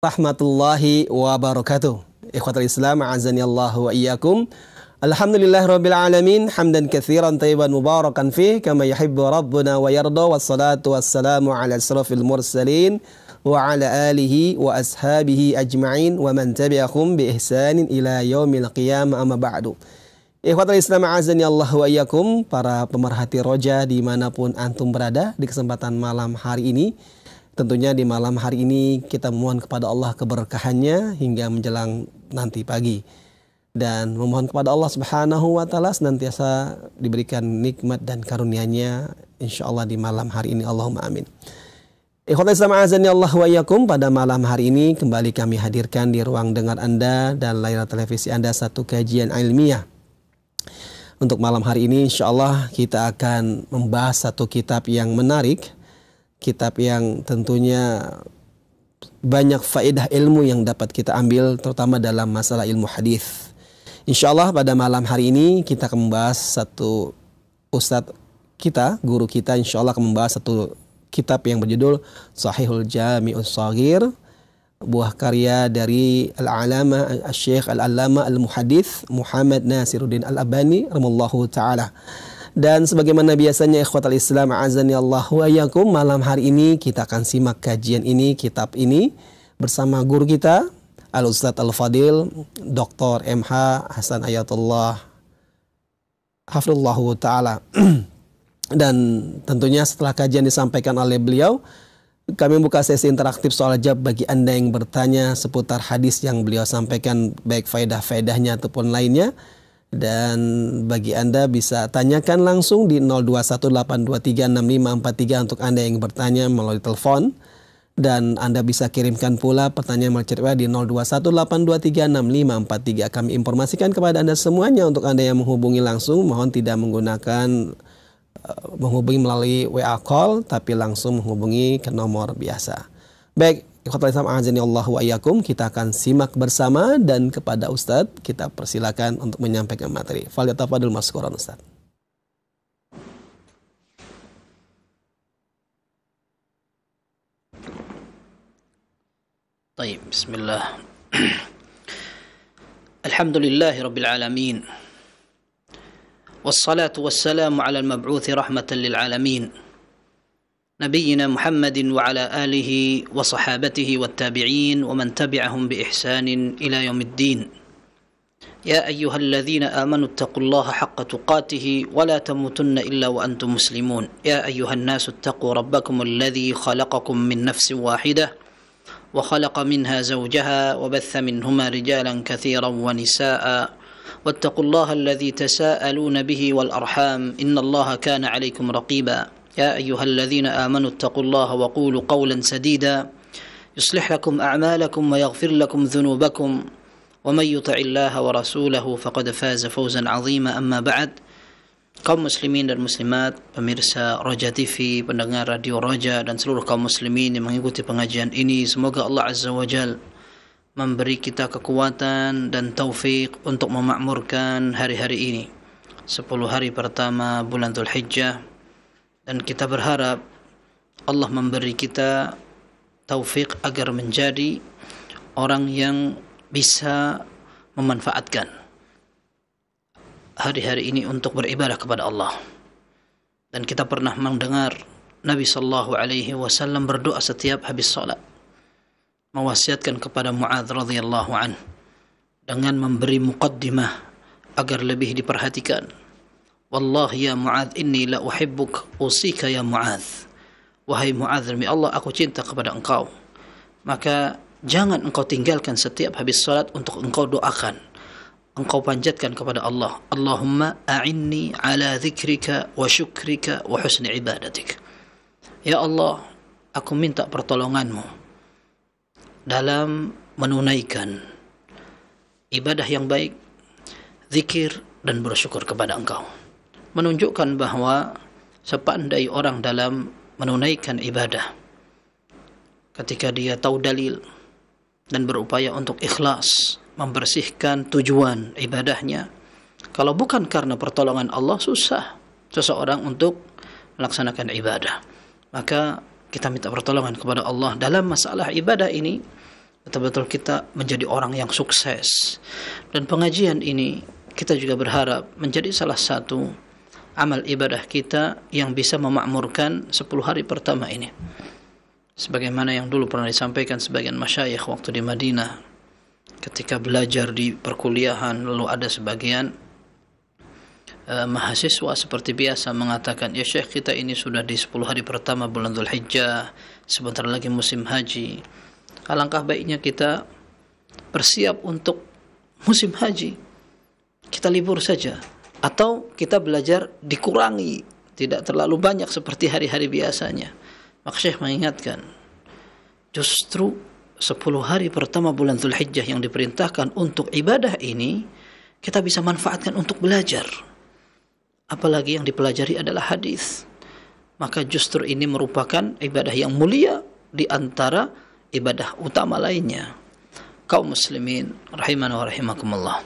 Rahmatullahi wabarakatuh. Ikhwatul Islam, a'azani Allah wa iyyakum. Alhamdulillah rabbil alamin, hamdan katsiran tayyiban mubarakan fih kama yuhibbu rabbuna wa yarda, wassalatu wassalamu ala asrafil mursalin wa ala alihi wa ashabihi ajma'in wa man tabi'ahum bi ihsanin ila yaumil qiyamah, amma ba'du. Ikhwatul Islam, a'azani Allah wa iyyakum, para pemerhati roja dimanapun antum berada di kesempatan malam hari ini. Tentunya di malam hari ini kita memohon kepada Allah keberkahannya hingga menjelang nanti pagi. Dan memohon kepada Allah Subhanahu wa Ta'ala senantiasa diberikan nikmat dan karunia-Nya insyaallah di malam hari ini. Allahumma amin. Ikhwatul Islam, azani Allah wa iyyakum, pada malam hari ini kembali kami hadirkan di ruang dengar Anda dan layar televisi Anda satu kajian ilmiah. Untuk malam hari ini insyaallah kita akan membahas satu kitab yang menarik. Kitab yang tentunya banyak faedah ilmu yang dapat kita ambil, terutama dalam masalah ilmu hadis. Insyaallah pada malam hari ini kita akan membahas satu ustadz kita, guru kita, insyaallah akan membahas satu kitab yang berjudul Sahihul Jami'us Shaghir, buah karya dari Al-Alama Al-Syekh Al-Allama Al-Muhaddits Muhammad Nasiruddin Al-Albani rahimallahu ta'ala. Dan sebagaimana biasanya ikhwatal Islam, azani Allah wa iyyakum, malam hari ini kita akan simak kajian ini, kitab ini bersama guru kita Al-Ustadz Al-Fadil Dr. MH Hasan Ayatullah hafizallahu ta'ala. Dan tentunya setelah kajian disampaikan oleh beliau, kami buka sesi interaktif soal jawab bagi Anda yang bertanya seputar hadis yang beliau sampaikan, baik faedah-faedahnya ataupun lainnya. Dan bagi Anda bisa tanyakan langsung di 0218236543 untuk Anda yang bertanya melalui telepon. Dan Anda bisa kirimkan pula pertanyaan melalui chat WA di 0218236543. Kami informasikan kepada Anda semuanya. Untuk Anda yang menghubungi langsung, mohon tidak menggunakan menghubungi melalui WA call, tapi langsung menghubungi ke nomor biasa. Baik, ikhwatul Islam, azani Allah wa iyyakum, kita akan simak bersama dan kepada Ustadz kita persilakan untuk menyampaikan materi. Falyatafadhal mashkuran Ustadz. Baik, bismillah. Alhamdulillahirabbil alamin. Wassalatu wassalamu ala al-mab'uts rahmatan lil alamin. نبينا محمد وعلى آله وصحابته والتابعين ومن تبعهم بإحسان إلى يوم الدين. يا أيها الذين آمنوا اتقوا الله حق تقاته ولا تموتن إلا وأنتم مسلمون. يا أيها الناس اتقوا ربكم الذي خلقكم من نفس واحدة وخلق منها زوجها وبث منهما رجالا كثيرا ونساء واتقوا الله الذي تساءلون به والأرحام إن الله كان عليكم رقيبا. يا أيها الذين آمنوا اتقوا الله وقولوا قولا سديدا يصلح لكم أعمالكم ويغفر لكم ذنوبكم ومن يطع الله ورسوله فقد فاز فوزا عظيما. أما بعد, kaum muslimin dan muslimat, pemirsa Roja TV, pendengar radio Roja, dan seluruh kaum muslimin yang mengikuti pengajian ini, semoga Allah Azza wa Jal memberi kita kekuatan dan taufik untuk memakmurkan hari-hari ini, 10 hari pertama bulan Dzulhijjah. Dan kita berharap Allah memberi kita taufik agar menjadi orang yang bisa memanfaatkan hari-hari ini untuk beribadah kepada Allah. Dan kita pernah mendengar Nabi sallallahu alaihi wasallam berdoa setiap habis salat, mewasiatkan kepada Mu'adz radhiyallahu an dengan memberi muqaddimah agar lebih diperhatikan. Wallahi ya Mu'adz, inni la uhibbuk, usika ya Mu'adz. Wahai Mu'adz, demi Allah aku cinta kepada engkau, maka jangan engkau tinggalkan setiap habis salat untuk engkau doakan, engkau panjatkan kepada Allah. Allahumma a'inni ala dzikrika wa syukrika wa husni ibadatik. Ya Allah, aku minta pertolonganmu dalam menunaikan ibadah yang baik, zikir, dan bersyukur kepada engkau. Menunjukkan bahwa sepandai orang dalam menunaikan ibadah, ketika dia tahu dalil dan berupaya untuk ikhlas, membersihkan tujuan ibadahnya, kalau bukan karena pertolongan Allah, susah seseorang untuk melaksanakan ibadah. Maka kita minta pertolongan kepada Allah dalam masalah ibadah ini, betul-betul kita menjadi orang yang sukses. Dan pengajian ini kita juga berharap menjadi salah satu amal ibadah kita yang bisa memakmurkan 10 hari pertama ini. Sebagaimana yang dulu pernah disampaikan sebagian masyayikh waktu di Madinah ketika belajar di perkuliahan, lalu ada sebagian mahasiswa seperti biasa mengatakan, ya Syekh, kita ini sudah di 10 hari pertama bulan Dzulhijjah, sebentar lagi musim haji. Alangkah baiknya kita bersiap untuk musim haji, kita libur saja, atau kita belajar dikurangi, tidak terlalu banyak seperti hari-hari biasanya. Maka Syekh mengingatkan, justru 10 hari pertama bulan Dzulhijjah yang diperintahkan untuk ibadah ini, kita bisa manfaatkan untuk belajar. Apalagi yang dipelajari adalah hadis. Maka justru ini merupakan ibadah yang mulia di antara ibadah utama lainnya. Kaum muslimin rahimana wa rahimakumullah.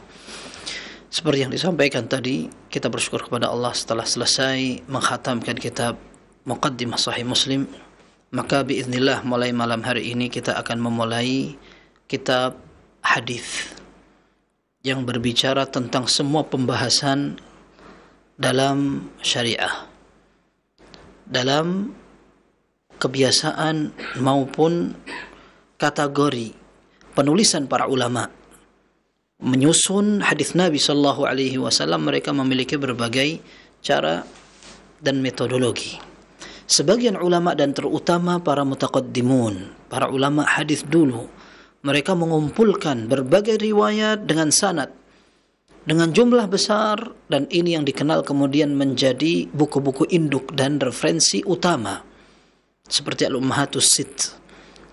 Seperti yang disampaikan tadi, kita bersyukur kepada Allah setelah selesai mengkhatamkan kitab Muqaddimah Sahih Muslim, maka biiznillah mulai malam hari ini kita akan memulai kitab hadis yang berbicara tentang semua pembahasan dalam syariah, dalam kebiasaan maupun kategori penulisan para ulama menyusun hadis Nabi sallallahu alaihi wasallam. Mereka memiliki berbagai cara dan metodologi. Sebagian ulama dan terutama para mutaqaddimun, para ulama hadis dulu, mereka mengumpulkan berbagai riwayat dengan sanad dengan jumlah besar, dan ini yang dikenal kemudian menjadi buku-buku induk dan referensi utama seperti Al-Ummahatus Sitt,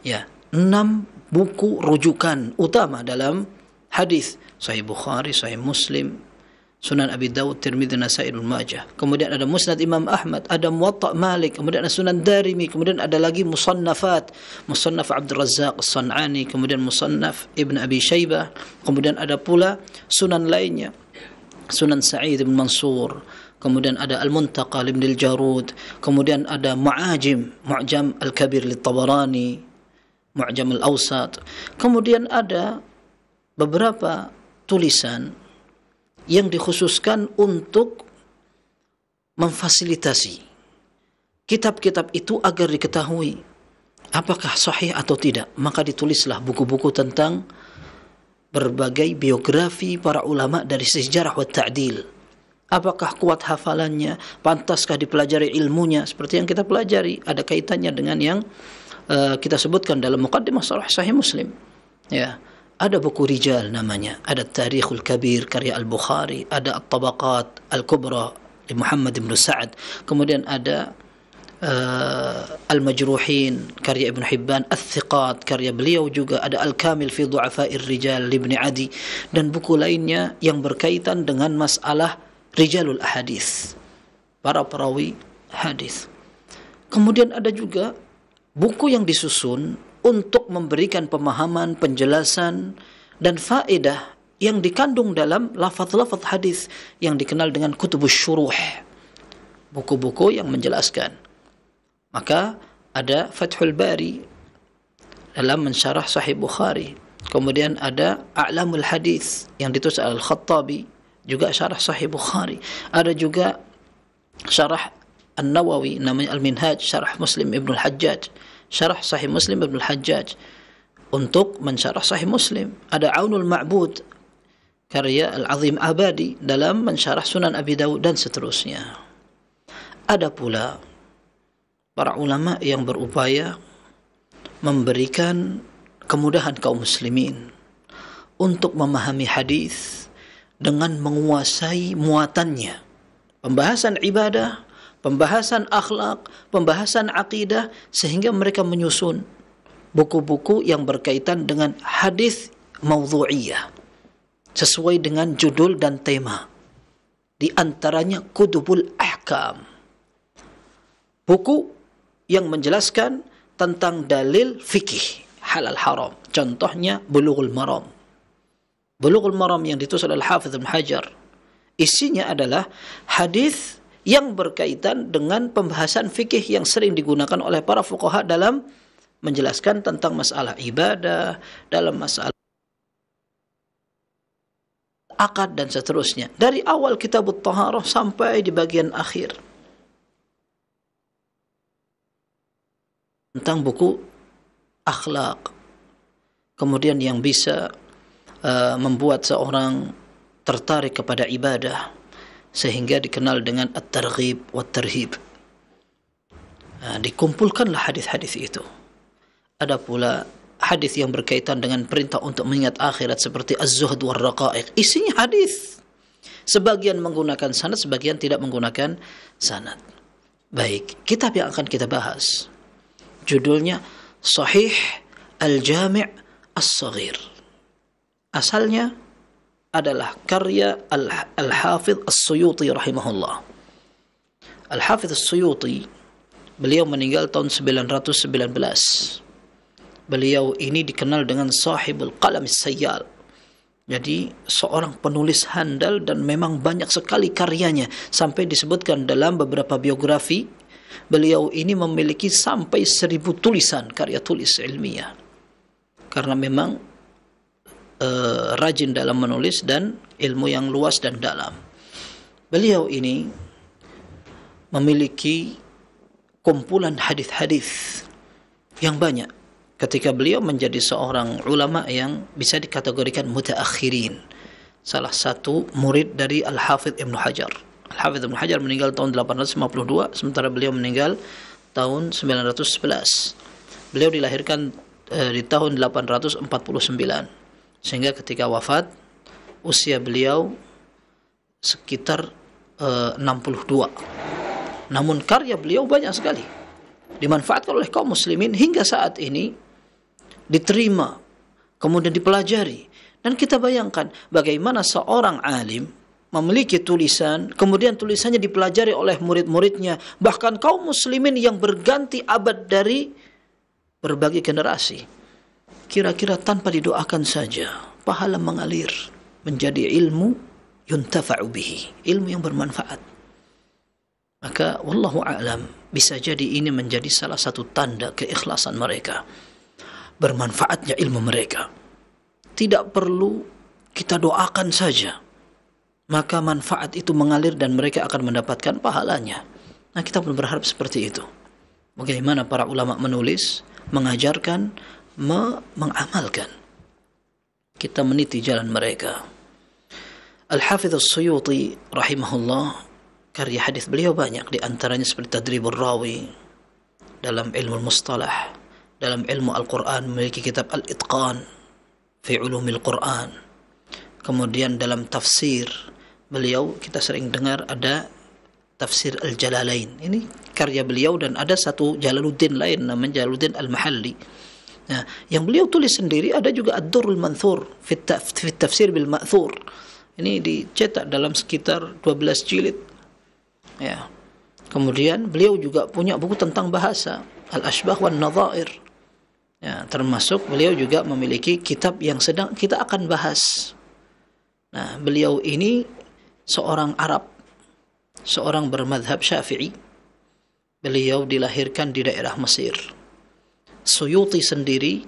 ya, 6 buku rujukan utama dalam hadis: Sahih Bukhari, Sahih Muslim, Sunan Abi Dawud, Tirmidzi, Nasa'i, Ibnu Majah. Kemudian ada Musnad Imam Ahmad, ada Muwatta Malik, kemudian ada Sunan Darimi, kemudian ada lagi Musannafat, Musannaf Abdul Razzaq As-San'ani, kemudian Musannaf Ibn Abi Shaybah, kemudian ada pula sunan lainnya, Sunan Sa'id bin Mansur, kemudian ada Al-Muntaqa Ibn Al-Jarud, kemudian ada Mu'jam Al-Kabir Lit-Tabarani, Mu'jam Al-Awsat. Kemudian ada beberapa tulisan yang dikhususkan untuk memfasilitasi kitab-kitab itu agar diketahui apakah sahih atau tidak. Maka ditulislah buku-buku tentang berbagai biografi para ulama dari sejarah wa ta'dil. Apakah kuat hafalannya, pantaskah dipelajari ilmunya, seperti yang kita pelajari, ada kaitannya dengan yang kita sebutkan dalam Muqaddimah Sahih Muslim, ya. Ada buku rijal namanya, ada Tarikhul Kabir karya Al-Bukhari, ada At-Tabaqat Al-Kubra di Muhammad bin Sa'ad, kemudian ada Al-Majruhin karya Ibn Hibban, Al-Thiqat karya beliau juga, ada Al-Kamil fi Du'afa'ir Rijal Ibn Adi, dan buku lainnya yang berkaitan dengan masalah Rijalul Ahadits, para perawi hadis. Kemudian ada juga buku yang disusun untuk memberikan pemahaman, penjelasan, dan faedah yang dikandung dalam lafaz-lafaz hadis yang dikenal dengan kutubus syuruh, buku-buku yang menjelaskan. Maka ada Fathul Bari dalam mensyarah Sahih Bukhari, kemudian ada A'lamul Hadis yang ditulis Al-Khattabi, juga syarah Sahih Bukhari. Ada juga syarah An-Nawawi namanya Al-Minhaj, syarah Muslim Ibn Al-Hajjaj, syarah Sahih Muslim Ibn Al-Hajjaj untuk mensyarah Sahih Muslim. Ada Aunul Ma'bud karya Al-Azim Abadi dalam mensyarah Sunan Abi Dawud, dan seterusnya. Ada pula para ulama yang berupaya memberikan kemudahan kaum muslimin untuk memahami hadis dengan menguasai muatannya, pembahasan ibadah, pembahasan akhlak, pembahasan akidah, sehingga mereka menyusun buku-buku yang berkaitan dengan hadis maudhu'iyah sesuai dengan judul dan tema. Di antaranya Kutubul Ahkam, buku yang menjelaskan tentang dalil fikih halal haram. Contohnya Bulughul Maram. Bulughul Maram yang ditulis oleh Al-Hafidz Ibnu Hajar, isinya adalah hadis yang berkaitan dengan pembahasan fikih yang sering digunakan oleh para fuqaha dalam menjelaskan tentang masalah ibadah, dalam masalah akad dan seterusnya. Dari awal Kitabut Taharah sampai di bagian akhir. Tentang buku akhlak. Kemudian yang bisa membuat seorang tertarik kepada ibadah sehingga dikenal dengan at-targhib wa tarhib. Dikumpulkanlah hadis-hadis itu. Ada pula hadis yang berkaitan dengan perintah untuk mengingat akhirat seperti az-zuhd war raqaiq. Isinya hadis. Sebagian menggunakan sanad, sebagian tidak menggunakan sanad. Baik, kitab yang akan kita bahas judulnya Sahih Al-Jami' As-Saghir. Asalnya adalah karya Al-Hafidh As-Suyuti rahimahullah. Al-Hafidh As-Suyuti, beliau meninggal tahun 919. Beliau ini dikenal dengan Sahibul Qalam As-Sayyal. Jadi seorang penulis handal dan memang banyak sekali karyanya. Sampai disebutkan dalam beberapa biografi, beliau ini memiliki sampai 1000 tulisan, karya tulis ilmiah. Karena memang rajin dalam menulis dan ilmu yang luas dan dalam. Beliau ini memiliki kumpulan hadis-hadis yang banyak. Ketika beliau menjadi seorang ulama yang bisa dikategorikan mutaakhirin, salah satu murid dari Al-Hafidh Ibnu Hajar. Al-Hafidh Ibnu Hajar meninggal tahun 852, sementara beliau meninggal tahun 911. Beliau dilahirkan di tahun 849. Sehingga ketika wafat, usia beliau sekitar 62. Namun karya beliau banyak sekali. Dimanfaatkan oleh kaum muslimin hingga saat ini, diterima, kemudian dipelajari. Dan kita bayangkan bagaimana seorang alim memiliki tulisan, kemudian tulisannya dipelajari oleh murid-muridnya, bahkan kaum muslimin yang berganti abad dari berbagai generasi. Kira-kira tanpa didoakan saja, pahala mengalir menjadi ilmu yuntafa'u bihi, ilmu yang bermanfaat. Maka wallahu a'lam, bisa jadi ini menjadi salah satu tanda keikhlasan mereka, bermanfaatnya ilmu mereka. Tidak perlu kita doakan saja, maka manfaat itu mengalir dan mereka akan mendapatkan pahalanya. Nah, kita pun berharap seperti itu. Bagaimana para ulama menulis, mengajarkan, mengamalkan. Kita meniti jalan mereka. Al-Hafidh As-Suyuti rahimahullah, karya hadis beliau banyak, di antaranya seperti Tadribur Rawi dalam ilmu mustalah, dalam ilmu Al-Quran memiliki kitab Al-Itqan fi Ulumil Quran. Kemudian dalam tafsir beliau kita sering dengar ada tafsir Al-Jalalain. Ini karya beliau, dan ada satu Jalaluddin lain namanya Jalaluddin Al-Mahalli. Nah, yang beliau tulis sendiri ada juga Ad-Durrul Manthur fi Tafsir bil Ma'thur. Ini dicetak dalam sekitar 12 jilid. Ya. Kemudian beliau juga punya buku tentang bahasa, Al-Ashbah wan Nadhair. Ya, termasuk beliau juga memiliki kitab yang sedang kita akan bahas. Nah, beliau ini seorang Arab, seorang bermadhab Syafi'i. Beliau dilahirkan di daerah Mesir. Suyuti sendiri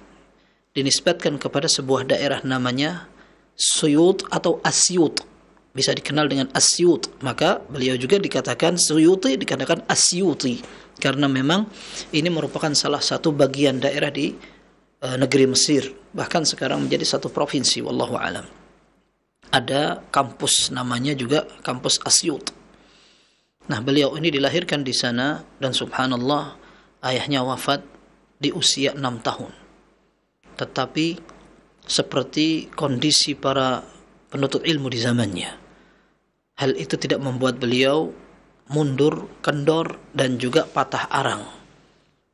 dinisbatkan kepada sebuah daerah namanya Suyut atau Asyut, bisa dikenal dengan Asyut. Maka beliau juga dikatakan Suyuti, dikatakan Asyuti, karena memang ini merupakan salah satu bagian daerah di negeri Mesir, bahkan sekarang menjadi satu provinsi, wallahu alam. Ada kampus namanya juga kampus Asyut. Nah, beliau ini dilahirkan di sana, dan subhanallah ayahnya wafat di usia 6 tahun. Tetapi seperti kondisi para penuntut ilmu di zamannya, hal itu tidak membuat beliau mundur, kendor, dan juga patah arang.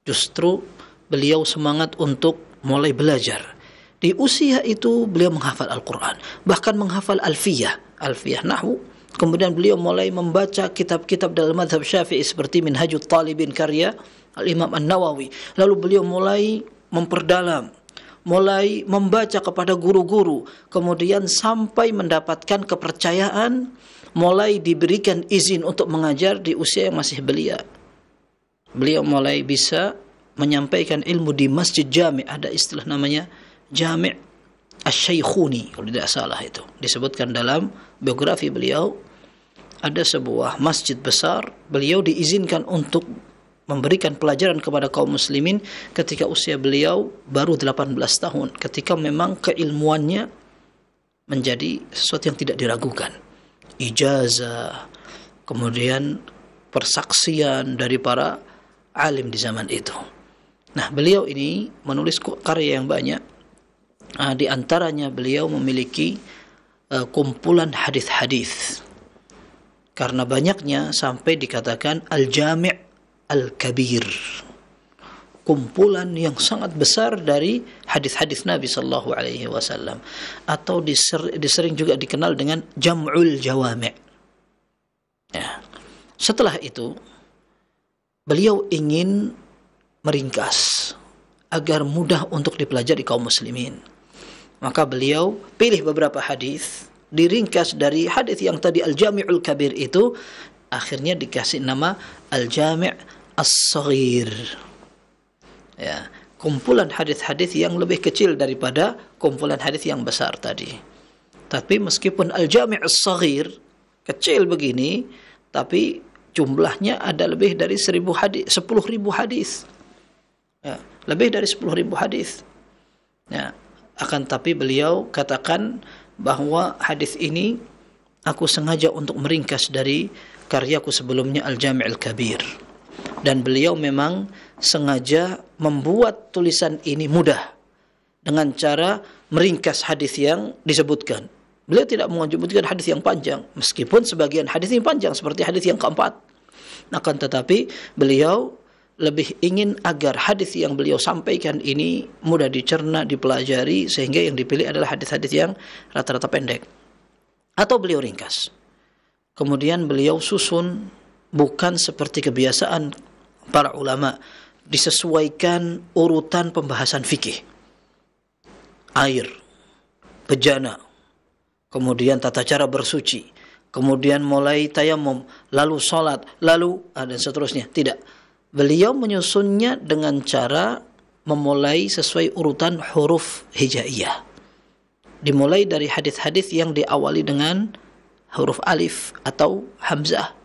Justru beliau semangat untuk mulai belajar. Di usia itu beliau menghafal Al-Quran, bahkan menghafal Alfiyah Nahwu. Kemudian beliau mulai membaca kitab-kitab dalam mazhab Syafi'i seperti Minhajut Talibin karya Al-Imam An-Nawawi. Lalu beliau mulai memperdalam, mulai membaca kepada guru-guru, kemudian sampai mendapatkan kepercayaan, mulai diberikan izin untuk mengajar di usia yang masih belia. Beliau mulai bisa menyampaikan ilmu di Masjid Jami', ada istilah namanya Jami' Asy-Syaikhuni kalau tidak salah, itu disebutkan dalam biografi beliau. Ada sebuah masjid besar, beliau diizinkan untuk memberikan pelajaran kepada kaum muslimin ketika usia beliau baru 18 tahun, ketika memang keilmuannya menjadi sesuatu yang tidak diragukan. Ijazah, kemudian persaksian dari para alim di zaman itu. Nah, beliau ini menulis karya yang banyak. Di antaranya beliau memiliki kumpulan hadis-hadis. Karena banyaknya sampai dikatakan Al-Jami' Al-Kabir. Kumpulan yang sangat besar dari hadis-hadis Nabi sallallahu alaihi wasallam, atau disering juga dikenal dengan Jam'ul Jawami'. Ya. Setelah itu beliau ingin meringkas agar mudah untuk dipelajari kaum muslimin. Maka beliau pilih beberapa hadis, diringkas dari hadis yang tadi Al-Jami'ul Kabir itu, akhirnya dikasih nama Al-Jami' As-Saghir. Ya, kumpulan hadis-hadis yang lebih kecil daripada kumpulan hadis yang besar tadi. Tapi meskipun Al-Jami' As-Saghir kecil begini, tapi jumlahnya ada lebih dari 10.000 hadis, 10.000 hadis. Ya, lebih dari 10.000 hadis. Ya, akan tapi beliau katakan bahwa hadis ini aku sengaja untuk meringkas dari karyaku sebelumnya Al-Jami' Al-Kabir. Dan beliau memang sengaja membuat tulisan ini mudah dengan cara meringkas hadis yang disebutkan. Beliau tidak menyebutkan hadis yang panjang, meskipun sebagian hadis ini panjang seperti hadis yang keempat. Akan tetapi beliau lebih ingin agar hadis yang beliau sampaikan ini mudah dicerna, dipelajari, sehingga yang dipilih adalah hadis-hadis yang rata-rata pendek atau beliau ringkas. Kemudian beliau susun bukan seperti kebiasaan para ulama, disesuaikan urutan pembahasan fikih. Air, bejana, kemudian tata cara bersuci, kemudian mulai tayamum, lalu salat, lalu dan seterusnya. Tidak. Beliau menyusunnya dengan cara memulai sesuai urutan huruf hijaiyah. Dimulai dari hadis-hadis yang diawali dengan huruf alif atau hamzah.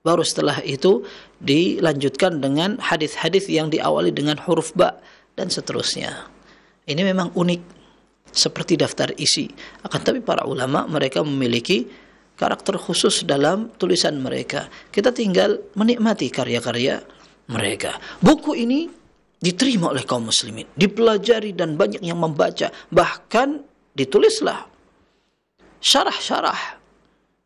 Baru setelah itu dilanjutkan dengan hadis-hadis yang diawali dengan huruf ba dan seterusnya. Ini memang unik, seperti daftar isi. Akan tapi para ulama mereka memiliki karakter khusus dalam tulisan mereka. Kita tinggal menikmati karya-karya mereka. Buku ini diterima oleh kaum muslimin, dipelajari dan banyak yang membaca. Bahkan ditulislah syarah-syarah,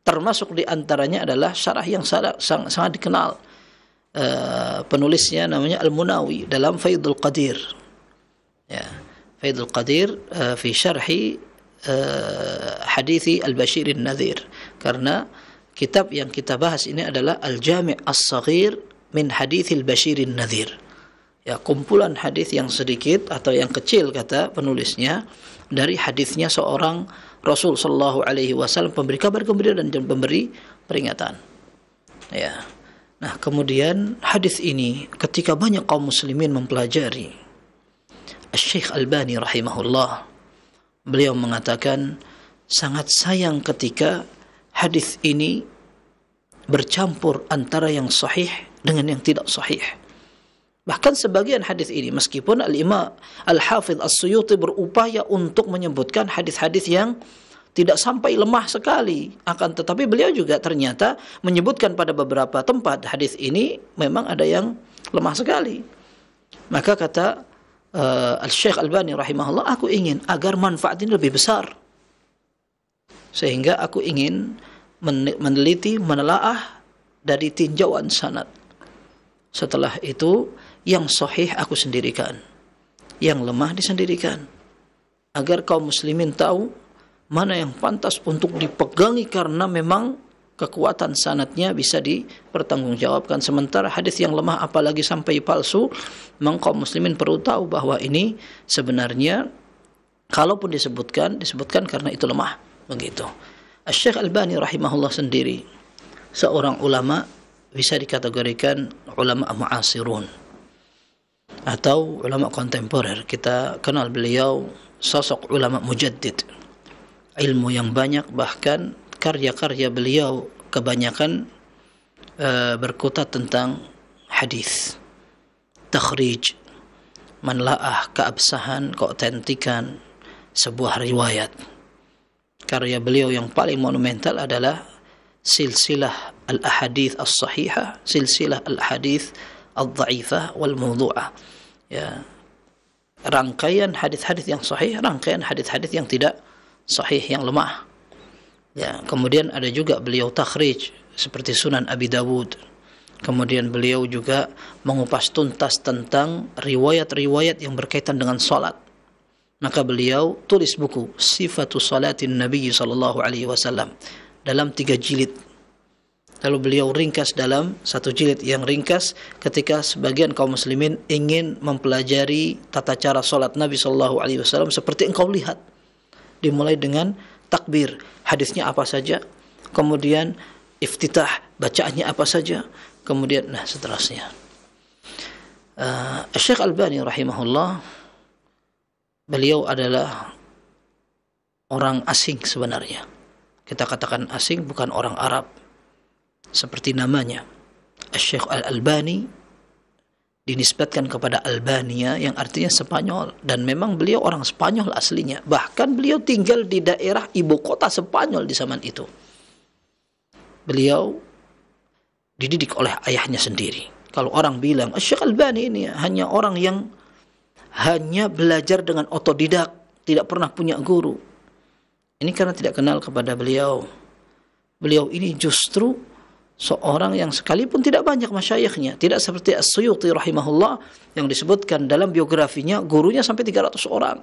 termasuk di antaranya adalah syarah yang sangat dikenal. Penulisnya namanya Al-Munawi dalam Faidul Qadir. Ya, Faidul Qadir fi syarhi hadithi Al-Bashir An-Nadhir. Karena kitab yang kita bahas ini adalah Al-Jami' As-Saghir min hadithil Bashirin Nadhir. Ya, kumpulan hadis yang sedikit atau yang kecil kata penulisnya dari hadisnya seorang Rasul sallallahu alaihi wasallam, pemberi kabar gembira dan pemberi peringatan. Ya. Nah, kemudian hadis ini ketika banyak kaum muslimin mempelajari, Syekh Albani rahimahullah beliau mengatakan sangat sayang ketika hadis ini bercampur antara yang sahih dengan yang tidak sahih. Bahkan sebagian hadis ini, meskipun Al-Imam Al-Hafidh As-Suyuti berupaya untuk menyebutkan hadis-hadis yang tidak sampai lemah sekali, akan tetapi beliau juga ternyata menyebutkan pada beberapa tempat hadis ini memang ada yang lemah sekali. Maka kata Al-Syekh Albani rahimahullah, aku ingin agar manfaat ini lebih besar, sehingga aku ingin meneliti, menelaah dari tinjauan sanad. Setelah itu yang sahih aku sendirikan, yang lemah disendirikan, agar kaum muslimin tahu mana yang pantas untuk dipegangi karena memang kekuatan sanadnya bisa dipertanggungjawabkan. Sementara hadis yang lemah apalagi sampai palsu, memang kaum muslimin perlu tahu bahwa ini sebenarnya kalaupun disebutkan karena itu lemah. Begitu. Syekh Albani rahimahullah sendiri seorang ulama, bisa dikategorikan ulama mu'asirun. atau ulama kontemporer. Kita kenal beliau sosok ulama mujaddid, ilmu yang banyak, bahkan karya-karya beliau kebanyakan berkutat tentang hadis, takhrij, menlaah keabsahan, keautentikan sebuah riwayat. Karya beliau yang paling monumental adalah silsilah al-ahadith as-sahihah, silsilah al-ahadith al-dha'ifah wal mawdu'ah. Ya, rangkaian hadis-hadis yang sahih, rangkaian hadis-hadis yang tidak sahih, yang lemah. Ya, kemudian ada juga beliau takhrij seperti Sunan Abi Dawud. Kemudian beliau juga mengupas tuntas tentang riwayat-riwayat yang berkaitan dengan salat. Maka beliau tulis buku Sifatus Salatin Nabi sallallahu alaihi wasallam dalam 3 jilid. Lalu beliau ringkas dalam 1 jilid yang ringkas ketika sebagian kaum muslimin ingin mempelajari tata cara salat Nabi sallallahu alaihi wasallam seperti engkau lihat. Dimulai dengan takbir, hadisnya apa saja, kemudian iftitah, bacaannya apa saja, kemudian seterusnya. Syekh Albani rahimahullah, beliau adalah orang asing sebenarnya. Kita katakan asing, bukan orang Arab seperti namanya. Syekh Al-Albani dinisbatkan kepada Albania yang artinya Spanyol, dan memang beliau orang Spanyol aslinya. Bahkan beliau tinggal di daerah ibu kota Spanyol di zaman itu. Beliau dididik oleh ayahnya sendiri. Kalau orang bilang Syekh Albani ini hanya orang yang hanya belajar dengan otodidak, tidak pernah punya guru, ini karena tidak kenal kepada beliau. Beliau ini justru seorang yang sekalipun tidak banyak masyayikhnya, tidak seperti As-Suyuti rahimahullah yang disebutkan dalam biografinya gurunya sampai 300 orang.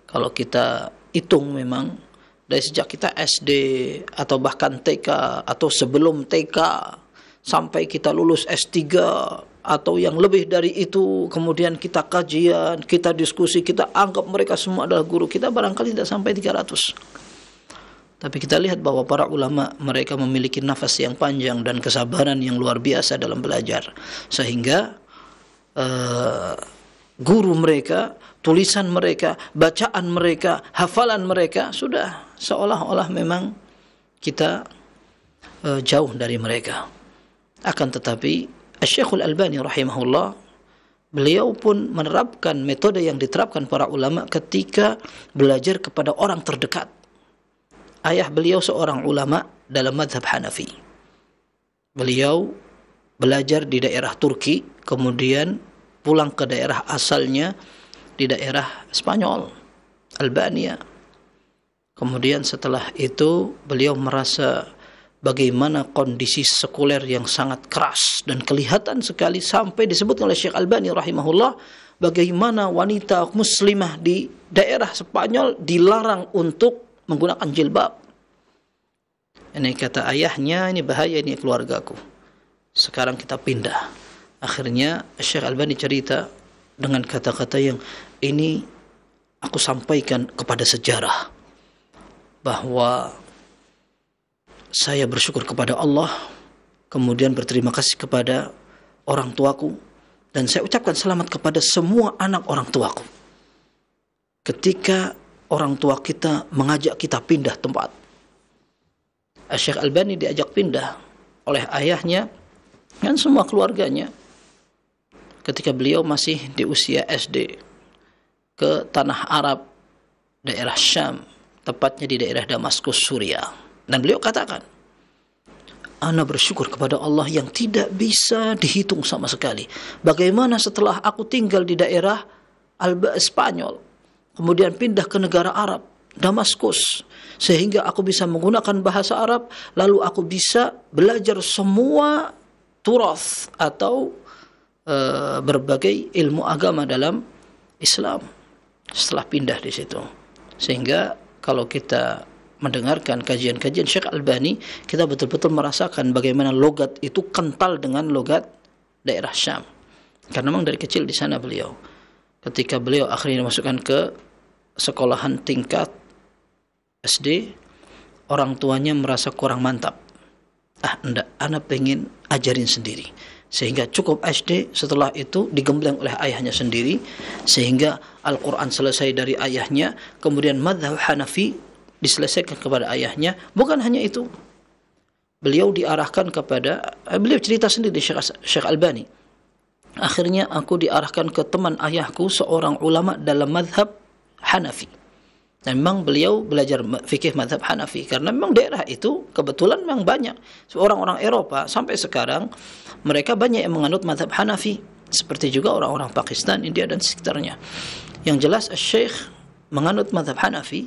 Kalau kita hitung memang dari sejak kita SD atau bahkan TK atau sebelum TK sampai kita lulus S3 atau yang lebih dari itu, kemudian kita kajian, kita diskusi, kita anggap mereka semua adalah guru kita, barangkali tidak sampai 300. Tapi kita lihat bahwa para ulama mereka memiliki nafas yang panjang dan kesabaran yang luar biasa dalam belajar, sehingga guru mereka, tulisan mereka, bacaan mereka, hafalan mereka sudah seolah-olah memang kita jauh dari mereka. Akan tetapi Syekhul Albani rahimahullah, beliau pun menerapkan metode yang diterapkan para ulama ketika belajar kepada orang terdekat. Ayah beliau seorang ulama dalam mazhab Hanafi. Beliau belajar di daerah Turki, kemudian pulang ke daerah asalnya di daerah Spanyol, Albania. Kemudian setelah itu beliau merasa bagaimana kondisi sekuler yang sangat keras dan kelihatan sekali, sampai disebut oleh Syekh Albani rahimahullah bagaimana wanita muslimah di daerah Spanyol dilarang untuk menggunakan jilbab. Ini kata ayahnya, ini bahaya, ini keluargaku. Sekarang kita pindah. Akhirnya Syekh Albani cerita dengan kata-kata yang ini aku sampaikan kepada sejarah, bahwa saya bersyukur kepada Allah, kemudian berterima kasih kepada orang tuaku, dan saya ucapkan selamat kepada semua anak orang tuaku ketika orang tua kita mengajak kita pindah tempat. Syekh Albani diajak pindah oleh ayahnya dan semua keluarganya ketika beliau masih di usia SD ke tanah Arab, daerah Syam, tepatnya di daerah Damaskus, Suriah. Dan beliau katakan, ana bersyukur kepada Allah yang tidak bisa dihitung sama sekali. Bagaimana setelah aku tinggal di daerah Spanyol, kemudian pindah ke negara Arab, Damaskus, sehingga aku bisa menggunakan bahasa Arab, lalu aku bisa belajar semua turath atau berbagai ilmu agama dalam Islam setelah pindah di situ. Sehingga kalau kita mendengarkan kajian-kajian Syekh Albani, kita betul-betul merasakan bagaimana logat itu kental dengan logat daerah Syam. Karena memang dari kecil di sana beliau. Ketika beliau akhirnya dimasukkan ke sekolahan tingkat SD, orang tuanya merasa kurang mantap. Enggak, anak pengen ajarin sendiri. sehingga cukup SD, setelah itu digembleng oleh ayahnya sendiri, sehingga Al-Quran selesai dari ayahnya, kemudian mazhab Hanafi diselesaikan kepada ayahnya. Bukan hanya itu, beliau diarahkan kepada, beliau cerita sendiri, Syekh Albani, akhirnya aku diarahkan ke teman ayahku, seorang ulama dalam mazhab Hanafi. Dan memang beliau belajar fikih mazhab Hanafi karena memang daerah itu kebetulan memang banyak orang-orang Eropa sampai sekarang, mereka banyak yang menganut mazhab Hanafi, seperti juga orang-orang Pakistan, India dan sekitarnya. Yang jelas Syekh menganut mazhab Hanafi,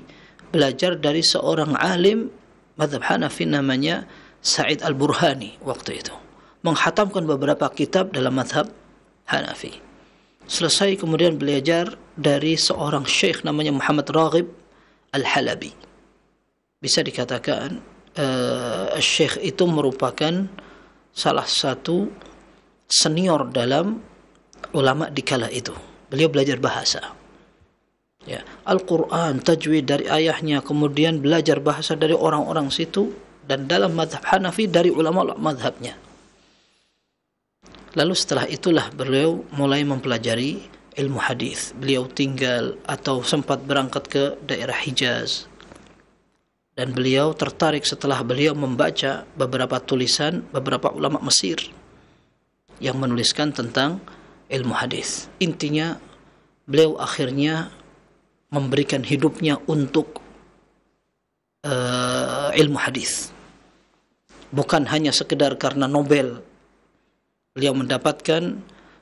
belajar dari seorang alim mazhab Hanafi namanya Sa'id Al-Burhani waktu itu, menghatamkan beberapa kitab dalam mazhab Hanafi. Selesai kemudian belajar dari seorang syekh namanya Muhammad Raghib Al-Halabi. Bisa dikatakan syekh itu merupakan salah satu senior dalam ulama di kala itu. Beliau belajar bahasa, ya, Al-Quran, tajwid dari ayahnya, kemudian belajar bahasa dari orang-orang situ, dan dalam mazhab Hanafi dari ulama mazhabnya. Lalu setelah itulah beliau mulai mempelajari ilmu hadis. Beliau tinggal atau sempat berangkat ke daerah Hijaz, dan beliau tertarik setelah beliau membaca beberapa tulisan beberapa ulama Mesir yang menuliskan tentang ilmu hadis. Intinya beliau akhirnya memberikan hidupnya untuk ilmu hadis, bukan hanya sekedar karena Nobel. Beliau mendapatkan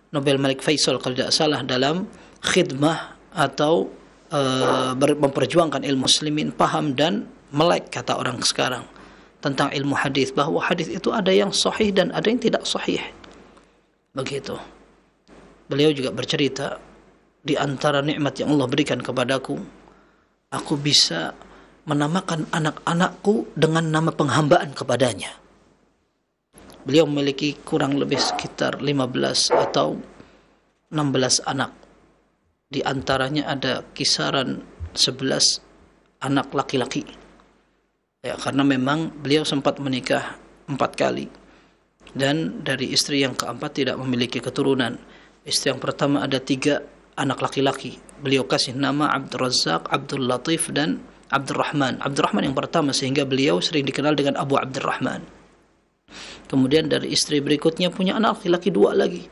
Nobel Malik Faisal kalau tidak salah dalam khidmah atau memperjuangkan ilmu muslimin, paham dan melek, kata orang sekarang, tentang ilmu hadis, bahwa hadis itu ada yang sahih dan ada yang tidak sahih. Begitu. Beliau juga bercerita, di antara nikmat yang Allah berikan kepadaku, aku bisa menamakan anak-anakku dengan nama penghambaan kepadanya. Beliau memiliki kurang lebih sekitar 15 atau 16 anak. Di antaranya ada kisaran 11 anak laki-laki. Ya, karena memang beliau sempat menikah 4 kali. Dan dari istri yang keempat tidak memiliki keturunan. Istri yang pertama ada 3 anak laki-laki. Beliau kasih nama Abdul Razak, Abdul Latif dan Abdul Rahman. Abdul Rahman yang pertama, sehingga beliau sering dikenal dengan Abu Abdul Rahman. Kemudian dari istri berikutnya punya anak laki-laki 2 lagi,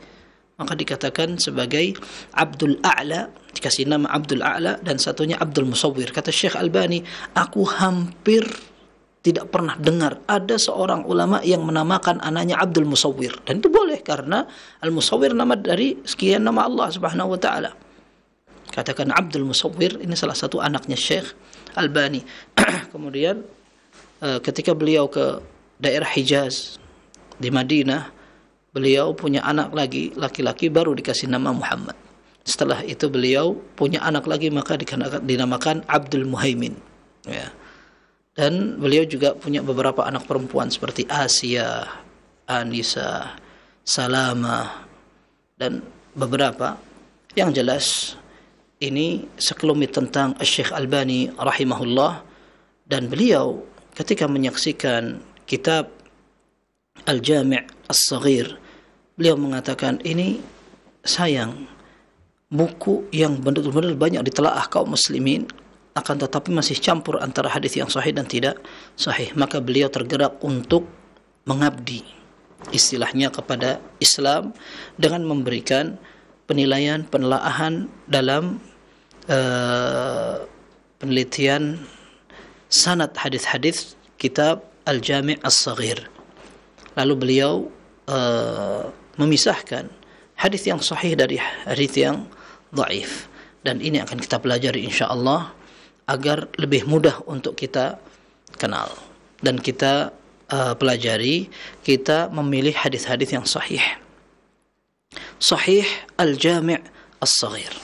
maka dikatakan sebagai Abdul A'la, dikasih nama Abdul A'la, dan satunya Abdul Musawwir. Kata Syekh Albani, aku hampir tidak pernah dengar ada seorang ulama yang menamakan anaknya Abdul Musawwir, dan itu boleh karena Al-Musawwir nama dari sekian nama Allah Subhanahu wa taala. Katakan Abdul Musawwir, ini salah satu anaknya Syekh Albani. Kemudian ketika beliau ke daerah Hijaz di Madinah, beliau punya anak lagi laki-laki, baru dikasih nama Muhammad. Setelah itu beliau punya anak lagi, maka dinamakan Abdul Muhaimin, ya. Dan beliau juga punya beberapa anak perempuan seperti Asia, Anisa, Salama, dan beberapa. Yang jelas ini sekelumit tentang Syekh Albani rahimahullah. Dan beliau ketika menyaksikan kitab Al-Jami' As-Saghir, beliau mengatakan, ini sayang, buku yang benar-benar banyak ditelaah kaum muslimin, akan tetapi masih campur antara hadis yang sahih dan tidak sahih. Maka beliau tergerak untuk mengabdi, istilahnya, kepada Islam dengan memberikan penilaian, penelaahan dalam penelitian sanad hadis-hadis kitab Al-Jami' As-Saghir. Lalu beliau memisahkan hadis yang sahih dari hadis yang dhaif, dan ini akan kita pelajari insyaallah agar lebih mudah untuk kita kenal dan kita pelajari, kita memilih hadis-hadis yang sahih. Sahih Al-Jami' As-Saghir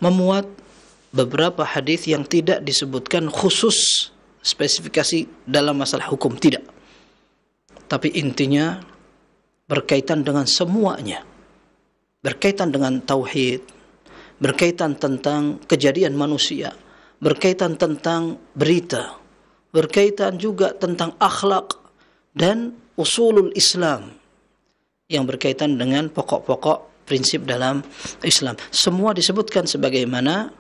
memuat beberapa hadis yang tidak disebutkan khusus spesifikasi dalam masalah hukum, tidak, tapi intinya berkaitan dengan semuanya, berkaitan dengan tauhid, berkaitan tentang kejadian manusia, berkaitan tentang berita, berkaitan juga tentang akhlak dan usulul Islam, yang berkaitan dengan pokok-pokok prinsip dalam Islam. Semua disebutkan sebagaimana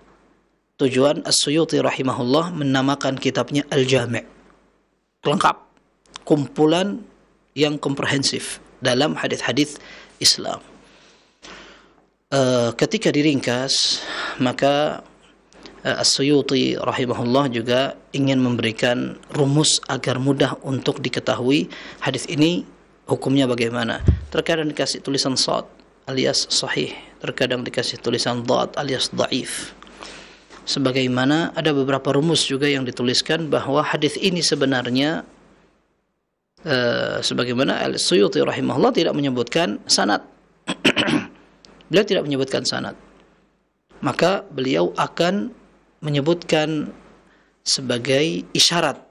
tujuan As-Suyuti rahimahullah menamakan kitabnya Al-Jami'. Lengkap, kumpulan yang komprehensif dalam hadis-hadis Islam. Ketika diringkas, maka As-Suyuti rahimahullah juga ingin memberikan rumus agar mudah untuk diketahui hadis ini hukumnya bagaimana. Terkadang dikasih tulisan shad alias sahih, terkadang dikasih tulisan dhad alias dhaif. Sebagaimana ada beberapa rumus juga yang dituliskan bahwa hadis ini sebenarnya sebagaimana Al-Suyuti rahimahullah tidak menyebutkan sanad. Beliau tidak menyebutkan sanad. Maka beliau akan menyebutkan sebagai isyarat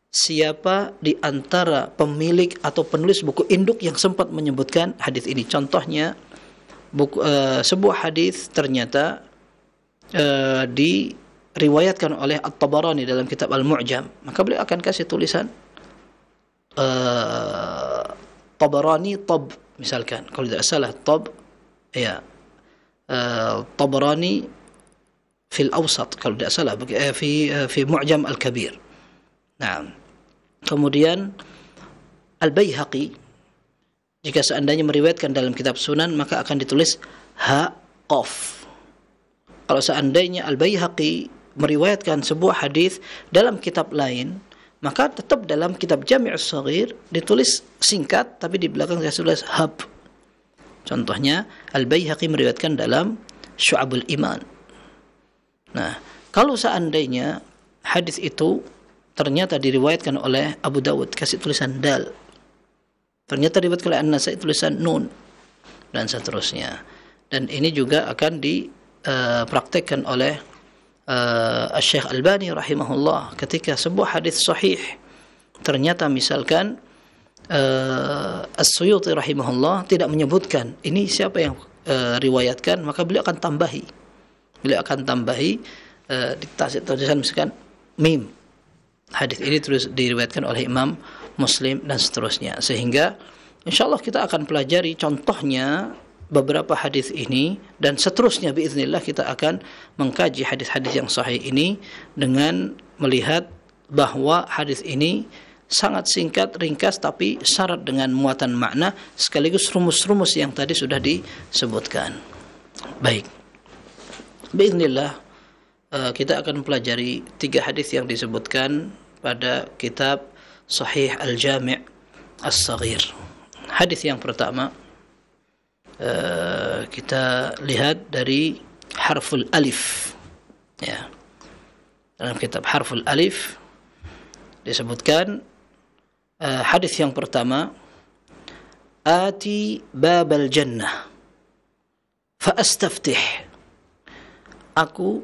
siapa di antara pemilik atau penulis buku induk yang sempat menyebutkan hadis ini. Contohnya sebuah hadis ternyata diriwayatkan oleh At-Tabarani dalam kitab Al-Mu'jam, maka beliau akan kasih tulisan Tabarani Tab, misalkan kalau tidak salah Tab, ya, Tabarani fil Awsat kalau tidak salah, fi Mu'jam Al-Kabir. Nah, kemudian Al-Baihaqi jika seandainya meriwayatkan dalam kitab Sunan maka akan ditulis ha qaf. Kalau seandainya Al-Baihaqi meriwayatkan sebuah hadis dalam kitab lain, maka tetap dalam kitab Jami' Shaghir ditulis singkat tapi di belakang saya tulis hab. Contohnya Al-Baihaqi meriwayatkan dalam Syu'abul Iman. Nah, kalau seandainya hadis itu ternyata diriwayatkan oleh Abu Dawud, kasih tulisan dal. Ternyata diriwayatkan oleh An-Nasa'i tulisan nun, dan seterusnya. Dan ini juga akan dipraktekkan oleh Syekh Albani rahimahullah ketika sebuah hadis sahih ternyata misalkan As-Suyuti rahimahullah tidak menyebutkan ini siapa yang riwayatkan, maka beliau akan tambahi. Beliau akan tambahi di tulisan misalkan mim. Hadis ini terus diriwayatkan oleh Imam Muslim dan seterusnya. Sehingga insyaallah kita akan pelajari contohnya beberapa hadis ini dan seterusnya biiznillah kita akan mengkaji hadis-hadis yang sahih ini dengan melihat bahwa hadis ini sangat singkat, ringkas, tapi syarat dengan muatan makna sekaligus rumus-rumus yang tadi sudah disebutkan. Baik, biiznillah kita akan pelajari 3 hadis yang disebutkan pada kitab Sahih Al-Jami' As-Saghir. Hadis yang pertama kita lihat dari harful alif, ya. Dalam kitab harful alif disebutkan hadis yang pertama, ati babal jannah fa astaftih, aku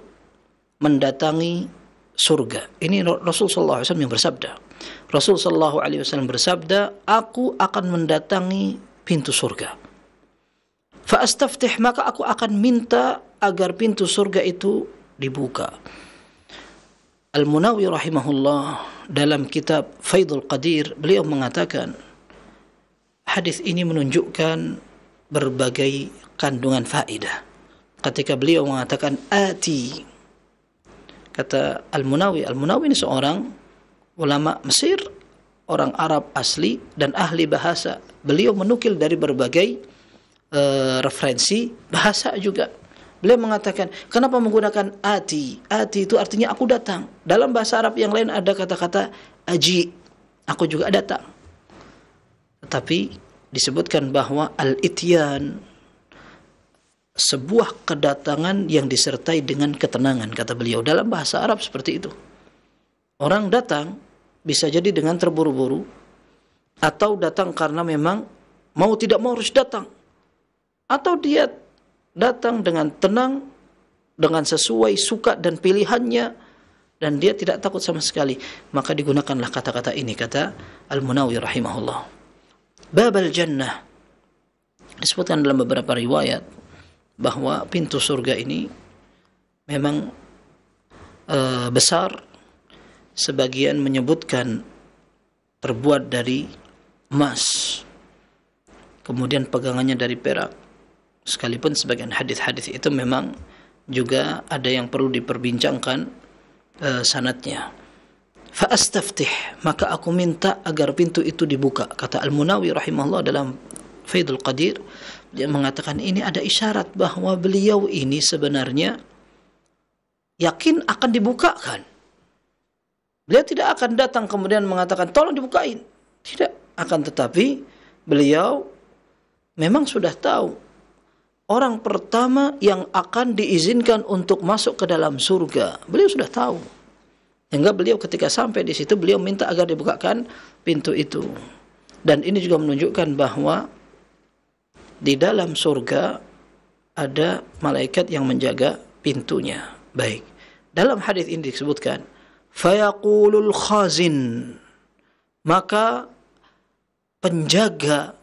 mendatangi surga. Ini Rasul sallallahu alaihi wasallam yang bersabda. Rasul sallallahu alaihi wasallam bersabda, aku akan mendatangi pintu surga. Fa astaftih, maka aku akan minta agar pintu surga itu dibuka. Al-Munawi rahimahullah dalam kitab Faidul Qadir beliau mengatakan hadis ini menunjukkan berbagai kandungan faedah. Ketika beliau mengatakan ati, kata Al-Munawi ini seorang ulama Mesir, orang Arab asli dan ahli bahasa. Beliau menukil dari berbagai referensi bahasa juga. Beliau mengatakan, kenapa menggunakan ati? Ati itu artinya aku datang. Dalam bahasa Arab yang lain ada kata-kata aji, aku juga datang. Tetapi disebutkan bahwa al-ityan, sebuah kedatangan yang disertai dengan ketenangan, kata beliau. Dalam bahasa Arab seperti itu. Orang datang bisa jadi dengan terburu-buru, atau datang karena memang mau tidak mau harus datang, atau dia datang dengan tenang, dengan sesuai suka dan pilihannya, dan dia tidak takut sama sekali. Maka digunakanlah kata-kata ini, kata Al-Munawi rahimahullah. Babal jannah, disebutkan dalam beberapa riwayat bahwa pintu surga ini memang besar. Sebagian menyebutkan terbuat dari emas, kemudian pegangannya dari perak. Sekalipun sebagian hadis-hadis itu memang juga ada yang perlu diperbincangkan sanadnya. Fa astaftih, maka aku minta agar pintu itu dibuka. Kata Al-Munawi rahimahullah dalam Faidul Qadir, dia mengatakan ini ada isyarat bahwa beliau ini sebenarnya yakin akan dibukakan. Beliau tidak akan datang kemudian mengatakan tolong dibukain. Tidak, akan tetapi beliau memang sudah tahu orang pertama yang akan diizinkan untuk masuk ke dalam surga. Beliau sudah tahu. Sehingga beliau ketika sampai di situ, beliau minta agar dibukakan pintu itu. Dan ini juga menunjukkan bahwa di dalam surga ada malaikat yang menjaga pintunya. Baik. Dalam hadis ini disebutkan, fayaqulul khazin, maka penjaga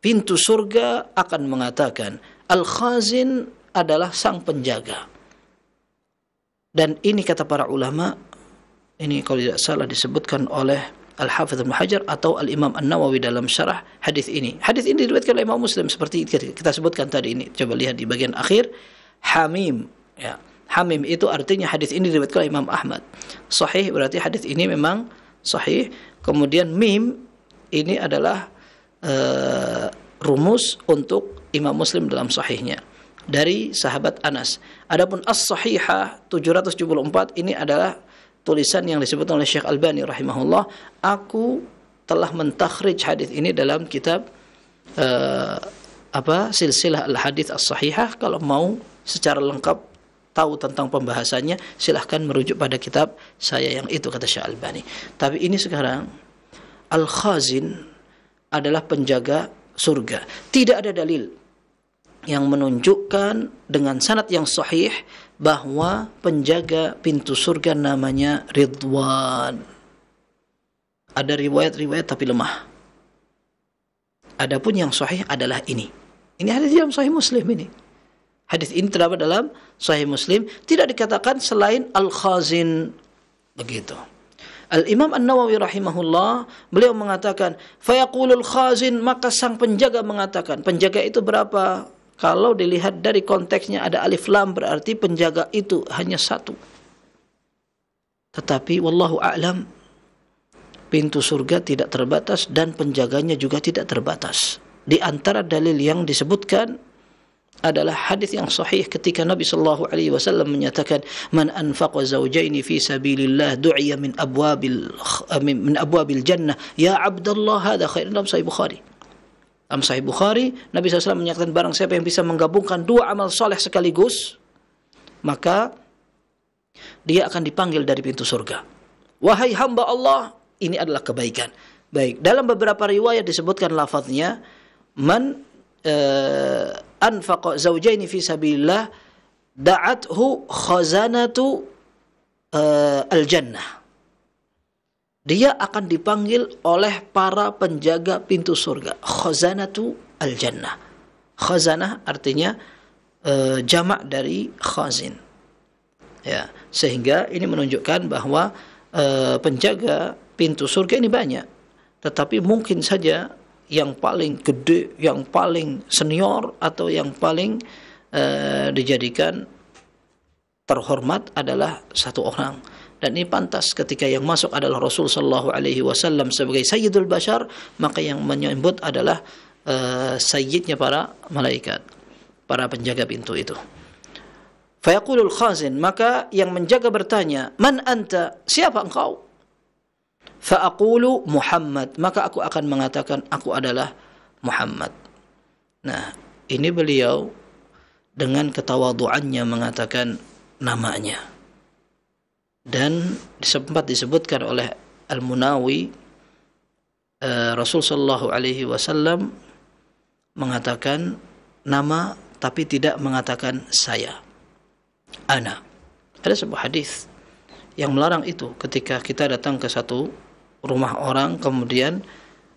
pintu surga akan mengatakan, al-khazin adalah sang penjaga. Dan ini kata para ulama, ini kalau tidak salah disebutkan oleh Al-Hafidz Ibnu Hajar atau Al-Imam An-Nawawi dalam syarah hadis ini. Hadis ini diriwayatkan oleh Imam Muslim seperti kita sebutkan tadi ini. Coba lihat di bagian akhir, Hamim. Ya, Hamim itu artinya hadis ini diriwayatkan oleh Imam Ahmad. Sahih berarti hadis ini memang sahih. Kemudian mim ini adalah rumus untuk Imam Muslim dalam sahihnya dari sahabat Anas. Adapun as-sahihah 774 ini adalah tulisan yang disebut oleh Syekh Albani rahimahullah. Aku telah mentakhrij hadis ini dalam kitab silsilah al-hadits as-sahihah. Kalau mau secara lengkap tahu tentang pembahasannya, silahkan merujuk pada kitab saya yang itu, kata Syekh Albani. Tapi ini sekarang al-khazin adalah penjaga surga. Tidak ada dalil yang menunjukkan dengan sanad yang sahih bahwa penjaga pintu surga namanya Ridwan. Ada riwayat-riwayat tapi lemah. Adapun yang sahih adalah ini. Ini hadis dalam Sahih Muslim ini. Hadis ini terdapat dalam Sahih Muslim, tidak dikatakan selain al-khazin. Begitu. Al-Imam An-Nawawi rahimahullah, beliau mengatakan, fayaqulul khazin, maka sang penjaga mengatakan, penjaga itu berapa? Kalau dilihat dari konteksnya ada alif lam, berarti penjaga itu hanya satu. Tetapi wallahu a'lam, pintu surga tidak terbatas dan penjaganya juga tidak terbatas. Di antara dalil yang disebutkan adalah hadis yang sahih ketika Nabi sallallahu alaihi wasallam menyatakan, man anfaqa zawjaini fi sabilillah du'iya min abwabil jannah ya abdallah, hadza khair. Dalam Sahih Bukhari. Dalam Sahih Bukhari, Nabi SAW menyatakan barang siapa yang bisa menggabungkan dua amal soleh sekaligus, maka dia akan dipanggil dari pintu surga. Wahai hamba Allah, ini adalah kebaikan. Baik, dalam beberapa riwayat disebutkan lafaznya, man anfaqa zawjaini fi sabilillah da'athu khazanatu al-jannah. Dia akan dipanggil oleh para penjaga pintu surga. Khazanatu al-jannah. Khazanah artinya jamak dari khazin. Ya, sehingga ini menunjukkan bahwa penjaga pintu surga ini banyak. Tetapi mungkin saja yang paling gede, yang paling senior atau yang paling dijadikan terhormat adalah satu orang. Dan ini pantas ketika yang masuk adalah Rasul sallallahu alaihi wasallam sebagai Sayyidul Bashar, maka yang menyebut adalah sayyidnya para malaikat, para penjaga pintu itu. Fayaqulul khazin, maka yang menjaga bertanya, man anta, siapa engkau? Fa'aqulu Muhammad, maka aku akan mengatakan aku adalah Muhammad. Nah, ini beliau dengan ketawaduannya mengatakan namanya. Dan sempat disebutkan oleh Al-Munawi, Rasul sallallahu alaihi wasallam mengatakan nama tapi tidak mengatakan saya, ana. Ada sebuah hadis yang melarang itu. Ketika kita datang ke satu rumah orang, kemudian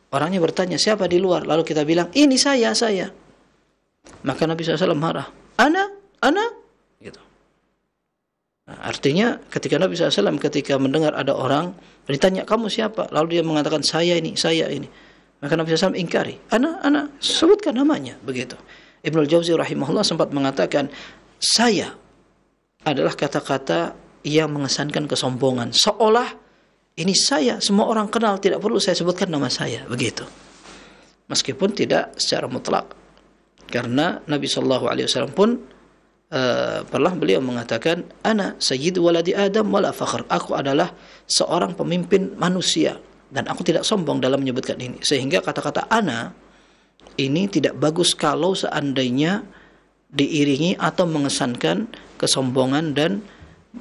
orangnya bertanya siapa di luar, lalu kita bilang ini saya. Maka Nabi SAW marah, ana gitu. Nah, artinya ketika Nabi SAW ketika mendengar ada orang ditanya kamu siapa, lalu dia mengatakan saya ini, Maka Nabi SAW ingkari, ana sebutkan namanya, begitu. Ibnul Jauzi rahimahullah sempat mengatakan, saya adalah kata-kata yang mengesankan kesombongan, seolah ini saya, semua orang kenal, tidak perlu saya sebutkan nama saya, begitu. Meskipun tidak secara mutlak, karena Nabi SAW pun pernah beliau mengatakan, ana sayyidu waladi Adam wala fakhr, aku adalah seorang pemimpin manusia dan aku tidak sombong dalam menyebutkan ini. Sehingga kata-kata ana ini tidak bagus kalau seandainya diiringi atau mengesankan kesombongan dan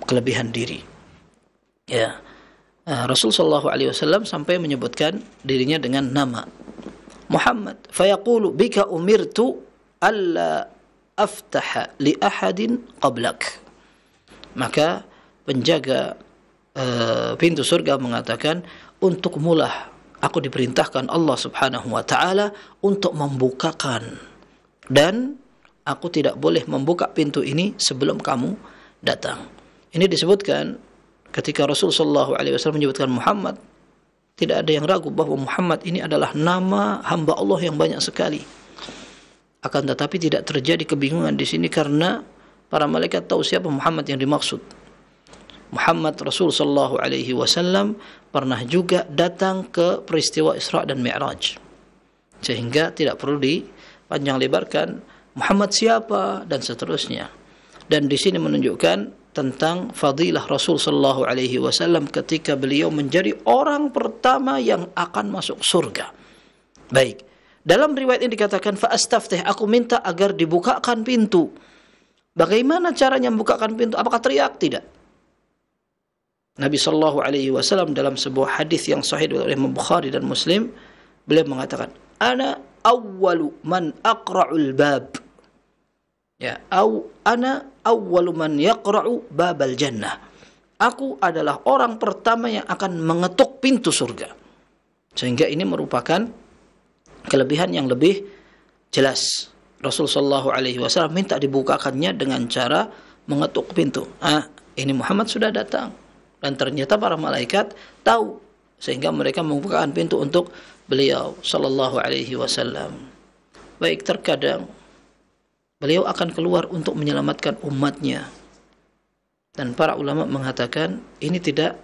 kelebihan diri. Ya, Rasul sallallahu alaihi wasallam sampai menyebutkan dirinya dengan nama Muhammad. Fayaqulu bika umirtu alla aftaha li ahadin qablak. Maka penjaga pintu surga mengatakan, untuk mulah aku diperintahkan Allah Subhanahu wa taala untuk membukakan, dan aku tidak boleh membuka pintu ini sebelum kamu datang. Ini disebutkan ketika Rasul sallallahu alaihi wasallam menyebutkan Muhammad, tidak ada yang ragu bahwa Muhammad ini adalah nama hamba Allah yang banyak sekali. Akan tetapi tidak terjadi kebingungan di sini karena para malaikat tahu siapa Muhammad yang dimaksud. Muhammad Rasul sallallahu alaihi wasallam pernah juga datang ke peristiwa Isra dan Mi'raj, sehingga tidak perlu dipanjang lebarkan Muhammad siapa dan seterusnya. Dan di sini menunjukkan tentang fadilah Rasul sallallahu alaihi wasallam ketika beliau menjadi orang pertama yang akan masuk surga. Baik, dalam riwayat ini dikatakan fa astaftih, aku minta agar dibukakan pintu. Bagaimana caranya membukakan pintu? Apakah teriak? Tidak. Nabi sallallahu alaihi wasallam dalam sebuah hadis yang sahih oleh Imam Bukhari dan Muslim, beliau mengatakan, ana awwalu man aqra'ul bab. Ya, ana awwalu man yaqra'u babal jannah. Aku adalah orang pertama yang akan mengetuk pintu surga. Sehingga ini merupakan kelebihan yang lebih jelas. Rasul sallallahu alaihi wasallam minta dibukakannya dengan cara mengetuk pintu. Ini Muhammad sudah datang. Dan ternyata para malaikat tahu, sehingga mereka membukakan pintu untuk beliau sallallahu alaihi wasallam. Baik, terkadang beliau akan keluar untuk menyelamatkan umatnya, dan para ulama mengatakan ini tidak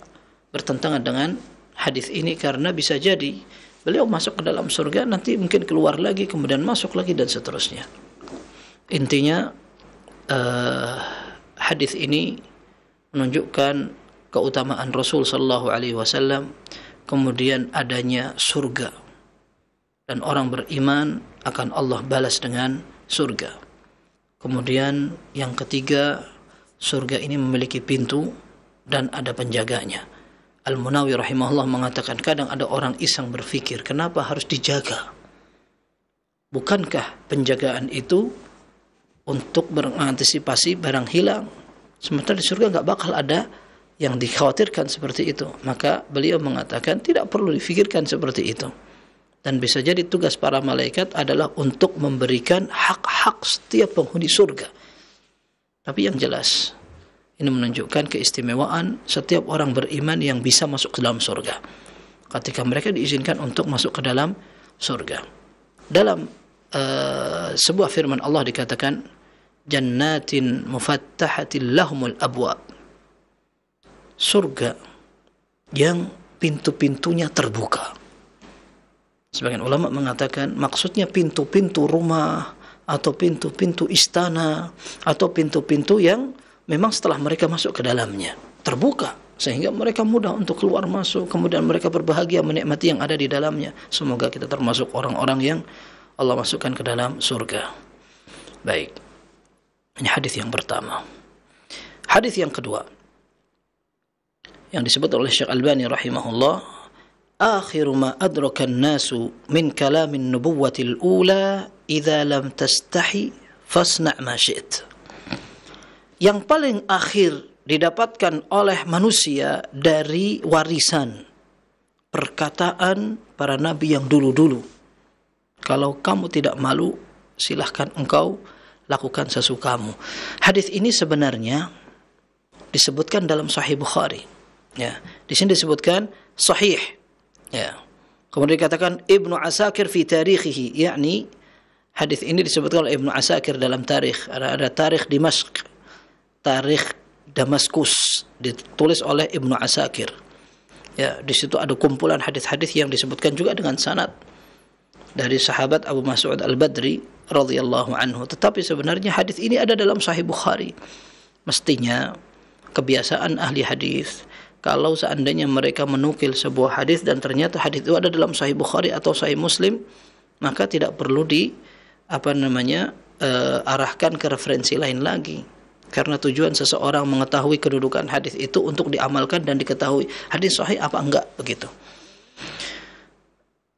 bertentangan dengan hadis ini, karena bisa jadi beliau masuk ke dalam surga, nanti mungkin keluar lagi, kemudian masuk lagi, dan seterusnya. Intinya hadis ini menunjukkan keutamaan Rasul sallallahu alaihi wasallam, kemudian adanya surga, dan orang beriman akan Allah balas dengan surga. Kemudian yang ketiga, surga ini memiliki pintu dan ada penjaganya. Al-Munawi rahimahullah mengatakan, kadang ada orang iseng berpikir, kenapa harus dijaga? Bukankah penjagaan itu untuk mengantisipasi barang hilang? Sementara di surga enggak bakal ada yang dikhawatirkan seperti itu. Maka beliau mengatakan tidak perlu difikirkan seperti itu, dan bisa jadi tugas para malaikat adalah untuk memberikan hak-hak setiap penghuni surga. Tapi yang jelas ini menunjukkan keistimewaan setiap orang beriman yang bisa masuk ke dalam surga ketika mereka diizinkan untuk masuk ke dalam surga. Dalam sebuah firman Allah dikatakan, jannatin mufattahatil lahumul abwab, surga yang pintu-pintunya terbuka. Sebagian ulama mengatakan maksudnya pintu-pintu rumah atau pintu-pintu istana atau pintu-pintu yang memang setelah mereka masuk ke dalamnya terbuka, sehingga mereka mudah untuk keluar masuk, kemudian mereka berbahagia menikmati yang ada di dalamnya. Semoga kita termasuk orang-orang yang Allah masukkan ke dalam surga. Baik, ini hadis yang pertama. Hadis yang kedua yang disebut oleh Syekh Albani rahimahullah, akhiru ma adraka an-nasu min kalamin nubuwwatil ula idza lam tastahi fasna' ma syi'ta. Yang paling akhir didapatkan oleh manusia dari warisan perkataan para nabi yang dulu-dulu, kalau kamu tidak malu, silahkan engkau lakukan sesukamu. Hadis ini sebenarnya disebutkan dalam Sahih Bukhari. Ya, di sini disebutkan sahih. Ya. Kemudian dikatakan Ibnu Asakir fi tarikhihi, yakni hadis ini disebutkan oleh Ibnu Asakir dalam tarikh. Ada tarikh Dimashq, tarikh Damaskus, ditulis oleh Ibnu Asakir. Ya, di situ ada kumpulan hadis-hadis yang disebutkan juga dengan sanad dari sahabat Abu Mas'ud Al-Badri radhiyallahu anhu. Tetapi sebenarnya hadis ini ada dalam Sahih Bukhari. Mestinya kebiasaan ahli hadis, kalau seandainya mereka menukil sebuah hadis dan ternyata hadis itu ada dalam Sahih Bukhari atau Sahih Muslim, maka tidak perlu arahkan ke referensi lain lagi. Karena tujuan seseorang mengetahui kedudukan hadis itu untuk diamalkan dan diketahui hadis sahih apa enggak, begitu.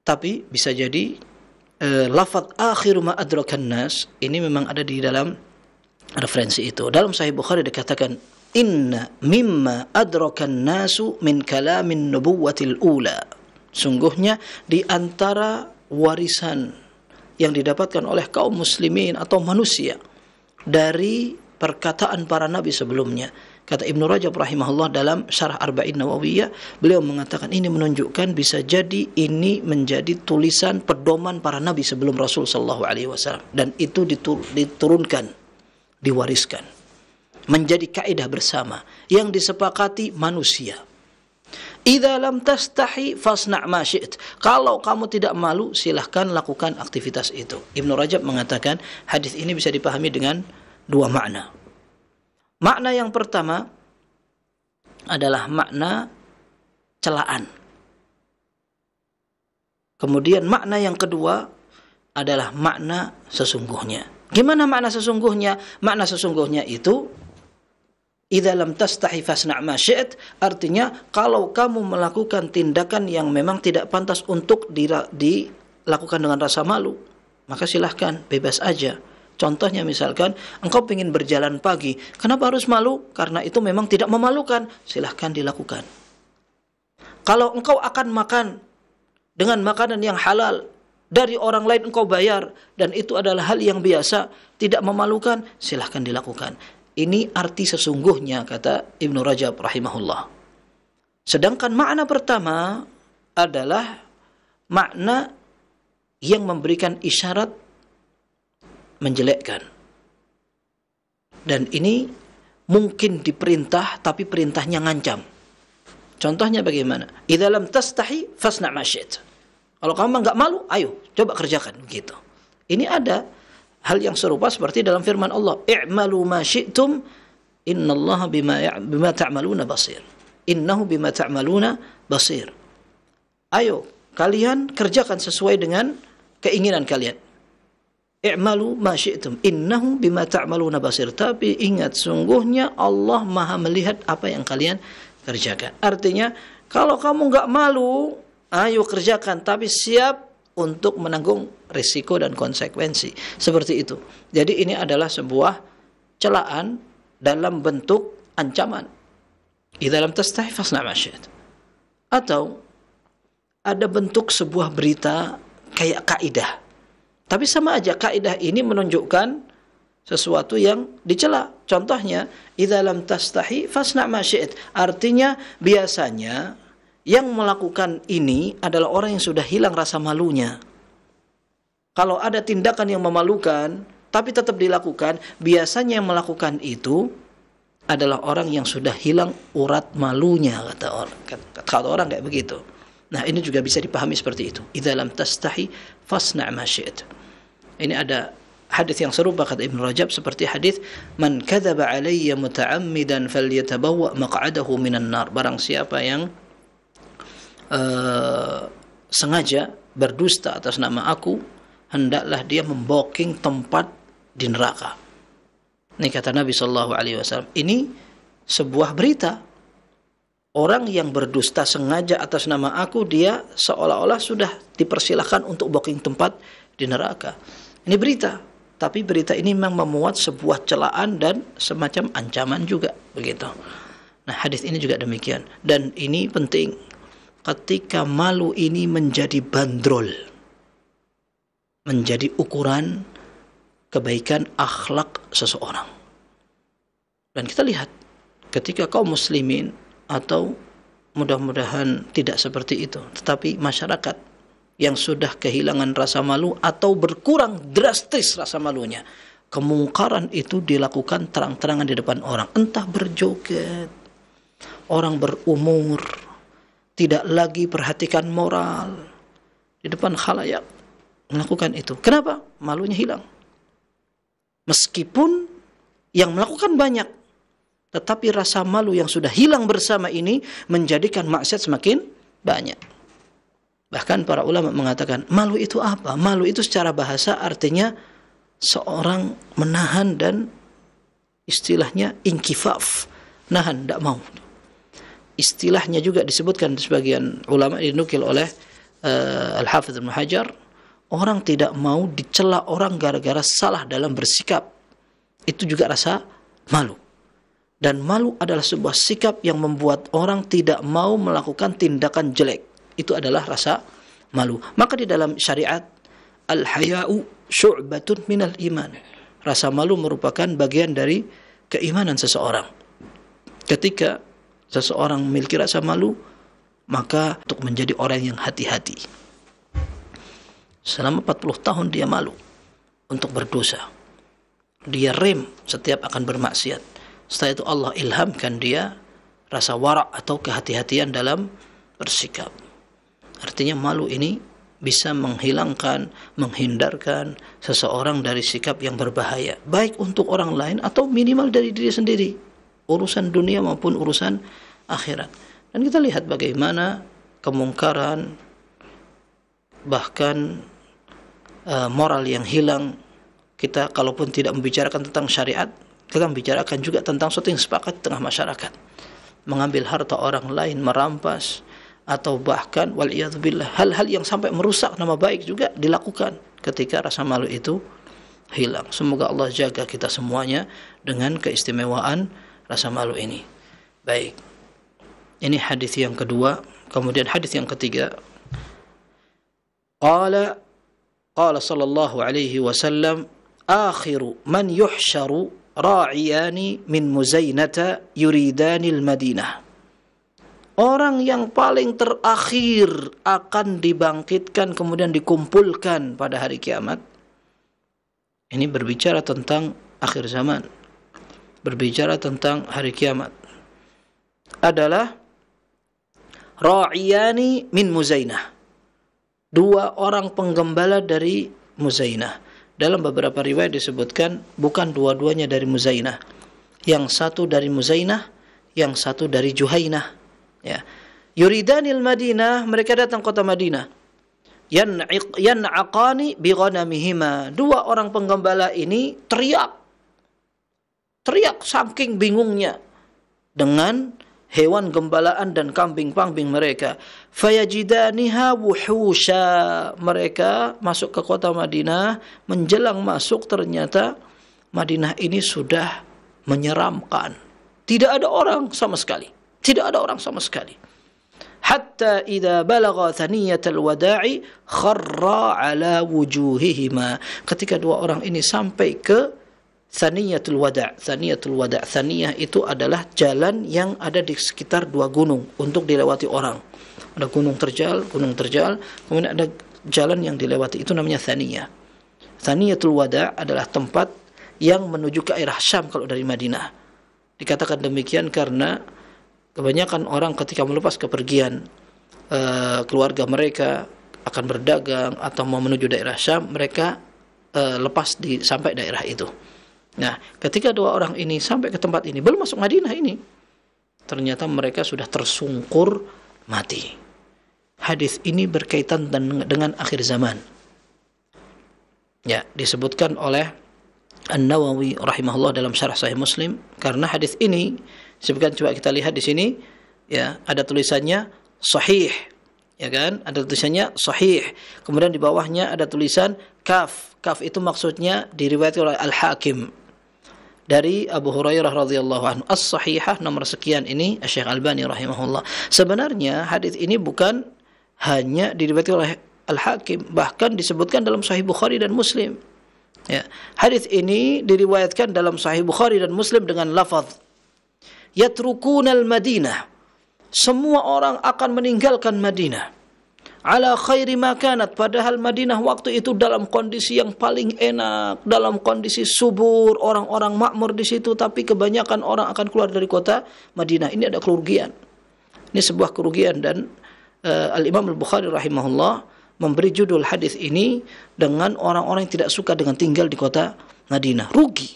Tapi bisa jadi lafaz akhiru ma adrakan nas ini memang ada di dalam referensi itu. Dalam Sahih Bukhari dikatakan inna mimma adrakan nasu min kalamin nubuwatil ula. Sungguhnya di antara warisan yang didapatkan oleh kaum muslimin atau manusia dari perkataan para nabi sebelumnya. Kata Ibnu Rajab rahimahullah dalam Syarah Arba'in Nawawiyah, beliau mengatakan ini menunjukkan bisa jadi ini menjadi tulisan pedoman para nabi sebelum Rasul sallallahu alaihi wasallam, dan itu diturunkan, diwariskan menjadi kaidah bersama yang disepakati manusia. Idza lam tastahi fasna' ma syi't. Kalau kamu tidak malu, silahkan lakukan aktivitas itu. Ibnu Rajab mengatakan hadis ini bisa dipahami dengan dua makna. Makna yang pertama adalah makna celaan. Kemudian makna yang kedua adalah makna sesungguhnya. Gimana makna sesungguhnya? Makna sesungguhnya itu idza lam tastahi fasna' ma syi't, artinya kalau kamu melakukan tindakan yang memang tidak pantas untuk dilakukan dengan rasa malu, maka silahkan, bebas aja. Contohnya misalkan engkau ingin berjalan pagi, kenapa harus malu? Karena itu memang tidak memalukan, silahkan dilakukan. Kalau engkau akan makan dengan makanan yang halal, dari orang lain engkau bayar, dan itu adalah hal yang biasa, tidak memalukan, silahkan dilakukan. Ini arti sesungguhnya, kata Ibnu Rajab rahimahullah. Sedangkan makna pertama adalah makna yang memberikan isyarat menjelekkan. Dan ini mungkin diperintah, tapi perintahnya ngancam. Contohnya bagaimana? Idza lam tastahi fasna' ma syi't. Kalau kamu enggak malu, ayo coba kerjakan, begitu. Ini ada hal yang serupa seperti dalam firman Allah, i'malu ma syi'tum innallaha bima ta'maluna basir. Innahu bima ta'maluna basir. Ayo kalian kerjakan sesuai dengan keinginan kalian. I'malu ma syi'tum innahu bima ta'maluna basir. Tapi ingat, sungguhnya Allah Maha melihat apa yang kalian kerjakan. Artinya, kalau kamu enggak malu, ayo kerjakan, tapi siap untuk menanggung risiko dan konsekuensi. Seperti itu. Jadi ini adalah sebuah celaan dalam bentuk ancaman. Idza lam tastahi fasna' ma syi'ta. Atau ada bentuk sebuah berita kayak kaidah. Tapi sama aja, kaidah ini menunjukkan sesuatu yang dicela. Contohnya, idza lam tastahi fasna' ma syi'ta. Artinya biasanya yang melakukan ini adalah orang yang sudah hilang rasa malunya. Kalau ada tindakan yang memalukan, tapi tetap dilakukan, biasanya yang melakukan itu adalah orang yang sudah hilang urat malunya, kata orang kayak begitu. Nah, ini juga bisa dipahami seperti itu. Idza lam tastahi fasna' ma syi'ta. Ini ada hadis yang serupa kata Ibnu Rajab seperti hadis man kadzaba alayya muta'ammidan falyatabawwa maq'adahu minan nar. Barang siapa yang sengaja berdusta atas nama aku, hendaklah dia memboking tempat di neraka. Ini kata Nabi sallallahu alaihi wasallam. Ini sebuah berita. Orang yang berdusta sengaja atas nama aku, dia seolah-olah sudah dipersilahkan untuk booking tempat di neraka. Ini berita, tapi berita ini memang memuat sebuah celaan dan semacam ancaman juga, begitu. Nah, hadis ini juga demikian, dan ini penting. Ketika malu ini menjadi bandrol, menjadi ukuran kebaikan akhlak seseorang. Dan kita lihat ketika kaum muslimin, atau mudah-mudahan tidak seperti itu, tetapi masyarakat yang sudah kehilangan rasa malu atau berkurang drastis rasa malunya, kemungkaran itu dilakukan terang-terangan di depan orang, entah berjoget, orang berumur, tidak lagi perhatikan moral, di depan khalayak melakukan itu. Kenapa? Malunya hilang. Meskipun yang melakukan banyak, tetapi rasa malu yang sudah hilang bersama ini menjadikan maksiat semakin banyak. Bahkan para ulama mengatakan, malu itu apa? Malu itu secara bahasa artinya seorang menahan dan istilahnya inkifaf, nahan, tidak mau. Istilahnya juga disebutkan sebagian ulama, dinukil oleh Al-Hafidz Ibnu Hajar, orang tidak mau dicela orang gara-gara salah dalam bersikap. Itu juga rasa malu. Dan malu adalah sebuah sikap yang membuat orang tidak mau melakukan tindakan jelek. Itu adalah rasa malu. Maka di dalam syariat, al-haya'u syu'batun minal iman. Rasa malu merupakan bagian dari keimanan seseorang. Ketika seseorang memiliki rasa malu, maka untuk menjadi orang yang hati-hati. Selama 40 tahun dia malu untuk berdosa. Dia rem setiap akan bermaksiat. Setelah itu Allah ilhamkan dia rasa wara' atau kehati-hatian dalam bersikap. Artinya malu ini bisa menghilangkan, menghindarkan seseorang dari sikap yang berbahaya, baik untuk orang lain atau minimal dari diri sendiri, urusan dunia maupun urusan akhirat. Dan kita lihat bagaimana kemungkaran, bahkan moral yang hilang. Kita kalaupun tidak membicarakan tentang syariat, kita membicarakan juga tentang sesuatu yang sepakat di tengah masyarakat. Mengambil harta orang lain, merampas, atau bahkan wal'iyadzubillah, hal-hal yang sampai merusak nama baik juga dilakukan ketika rasa malu itu hilang. Semoga Allah jaga kita semuanya dengan keistimewaan rasa malu ini. Baik, ini hadis yang kedua. Kemudian hadis yang ketiga, qala sallallahu alaihi wasallam, akhiru man yuhsyaru ra'iyani min Muzainata yuridanil Madinah. Orang yang paling terakhir akan dibangkitkan kemudian dikumpulkan pada hari kiamat. Ini berbicara tentang akhir zaman, berbicara tentang hari kiamat. Adalah ra'iyani min Muzainah. 2 orang penggembala dari Muzainah. Dalam beberapa riwayat disebutkan bukan dua-duanya dari Muzainah. Yang satu dari Muzainah, yang satu dari Juhainah. Ya. Yuridanil Madinah, mereka datang kota Madinah. Yan'aqani bi ghanamihima. 2 orang penggembala ini teriak saking bingungnya dengan hewan gembalaan dan kambing-kambing mereka. Fayajidaniha wuhusha. Mereka masuk ke kota Madinah, menjelang masuk ternyata Madinah ini sudah menyeramkan. Tidak ada orang sama sekali. Tidak ada orang sama sekali. Hatta idza balagha thaniyatal wada'i kharra ala wujuhihima. Ketika 2 orang ini sampai ke Thaniyatul Wada'. Thaniyah itu adalah jalan yang ada di sekitar 2 gunung untuk dilewati orang. Ada gunung terjal, kemudian ada jalan yang dilewati. Itu namanya Thaniyah. Thaniyatul Wada' adalah tempat yang menuju ke arah Syam kalau dari Madinah. Dikatakan demikian karena kebanyakan orang ketika melepas kepergian keluarga mereka akan berdagang atau mau menuju daerah Syam, mereka lepas sampai daerah itu. Nah, ketika 2 orang ini sampai ke tempat ini, belum masuk Madinah ini, ternyata mereka sudah tersungkur mati. Hadis ini berkaitan dengan akhir zaman. Ya, disebutkan oleh An-Nawawi rahimahullah dalam syarah Sahih Muslim, karena hadis ini sebutkan, coba kita lihat di sini, ya, ada tulisannya sahih, ya kan? Ada tulisannya sahih. Kemudian di bawahnya ada tulisan kaf. Kaf itu maksudnya diriwayatkan oleh Al-Hakim dari Abu Hurairah radhiyallahu anhu. As-Sahihah nomor sekian ini Syekh Albani rahimahullah. Sebenarnya hadis ini bukan hanya diriwayatkan oleh Al-Hakim, bahkan disebutkan dalam Sahih Bukhari dan Muslim. Ya, hadis ini diriwayatkan dalam Sahih Bukhari dan Muslim dengan lafaz yatrukunal Madinah. Semua orang akan meninggalkan Madinah. ala khairi ma kanat, padahal Madinah waktu itu dalam kondisi yang paling enak, dalam kondisi subur, orang-orang makmur di situ, tapi kebanyakan orang akan keluar dari kota Madinah. Ini ada kerugian. Ini sebuah kerugian, dan Al-Imam Al-Bukhari rahimahullah memberi judul hadis ini dengan orang-orang yang tidak suka dengan tinggal di kota Madinah. Rugi.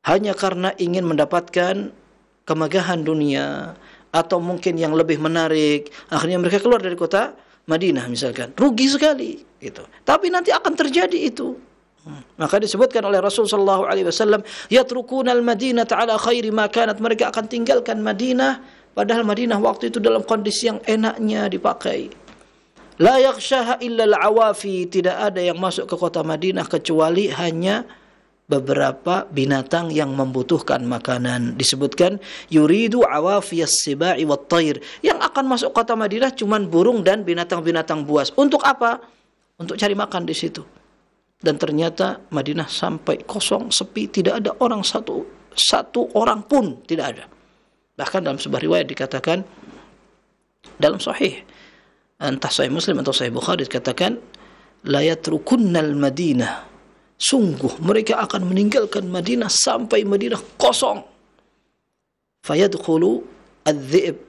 Hanya karena ingin mendapatkan kemegahan dunia, atau mungkin yang lebih menarik, akhirnya mereka keluar dari kota Madinah misalkan. Rugi sekali gitu. Tapi nanti akan terjadi itu. Maka disebutkan oleh Rasulullah SAW, yatrukuna al-Madinata ala khairi ma kanat, mereka akan tinggalkan Madinah padahal Madinah waktu itu dalam kondisi yang enaknya dipakai. La yakhshaha illa al-awafi, tidak ada yang masuk ke kota Madinah kecuali hanya beberapa binatang yang membutuhkan makanan. Disebutkan yuridu awafiyas sibai wat thair, yang akan masuk kota Madinah cuman burung dan binatang-binatang buas. Untuk apa? Untuk cari makan di situ. Dan ternyata Madinah sampai kosong, sepi, tidak ada orang satu orang pun tidak ada. Bahkan dalam sebuah riwayat dikatakan, dalam sahih, entah sahih Muslim atau sahih Bukhari, dikatakan la yatrukunnal Madinah, sungguh mereka akan meninggalkan Madinah sampai Madinah kosong. Fayadkhulu adh-dhi'b,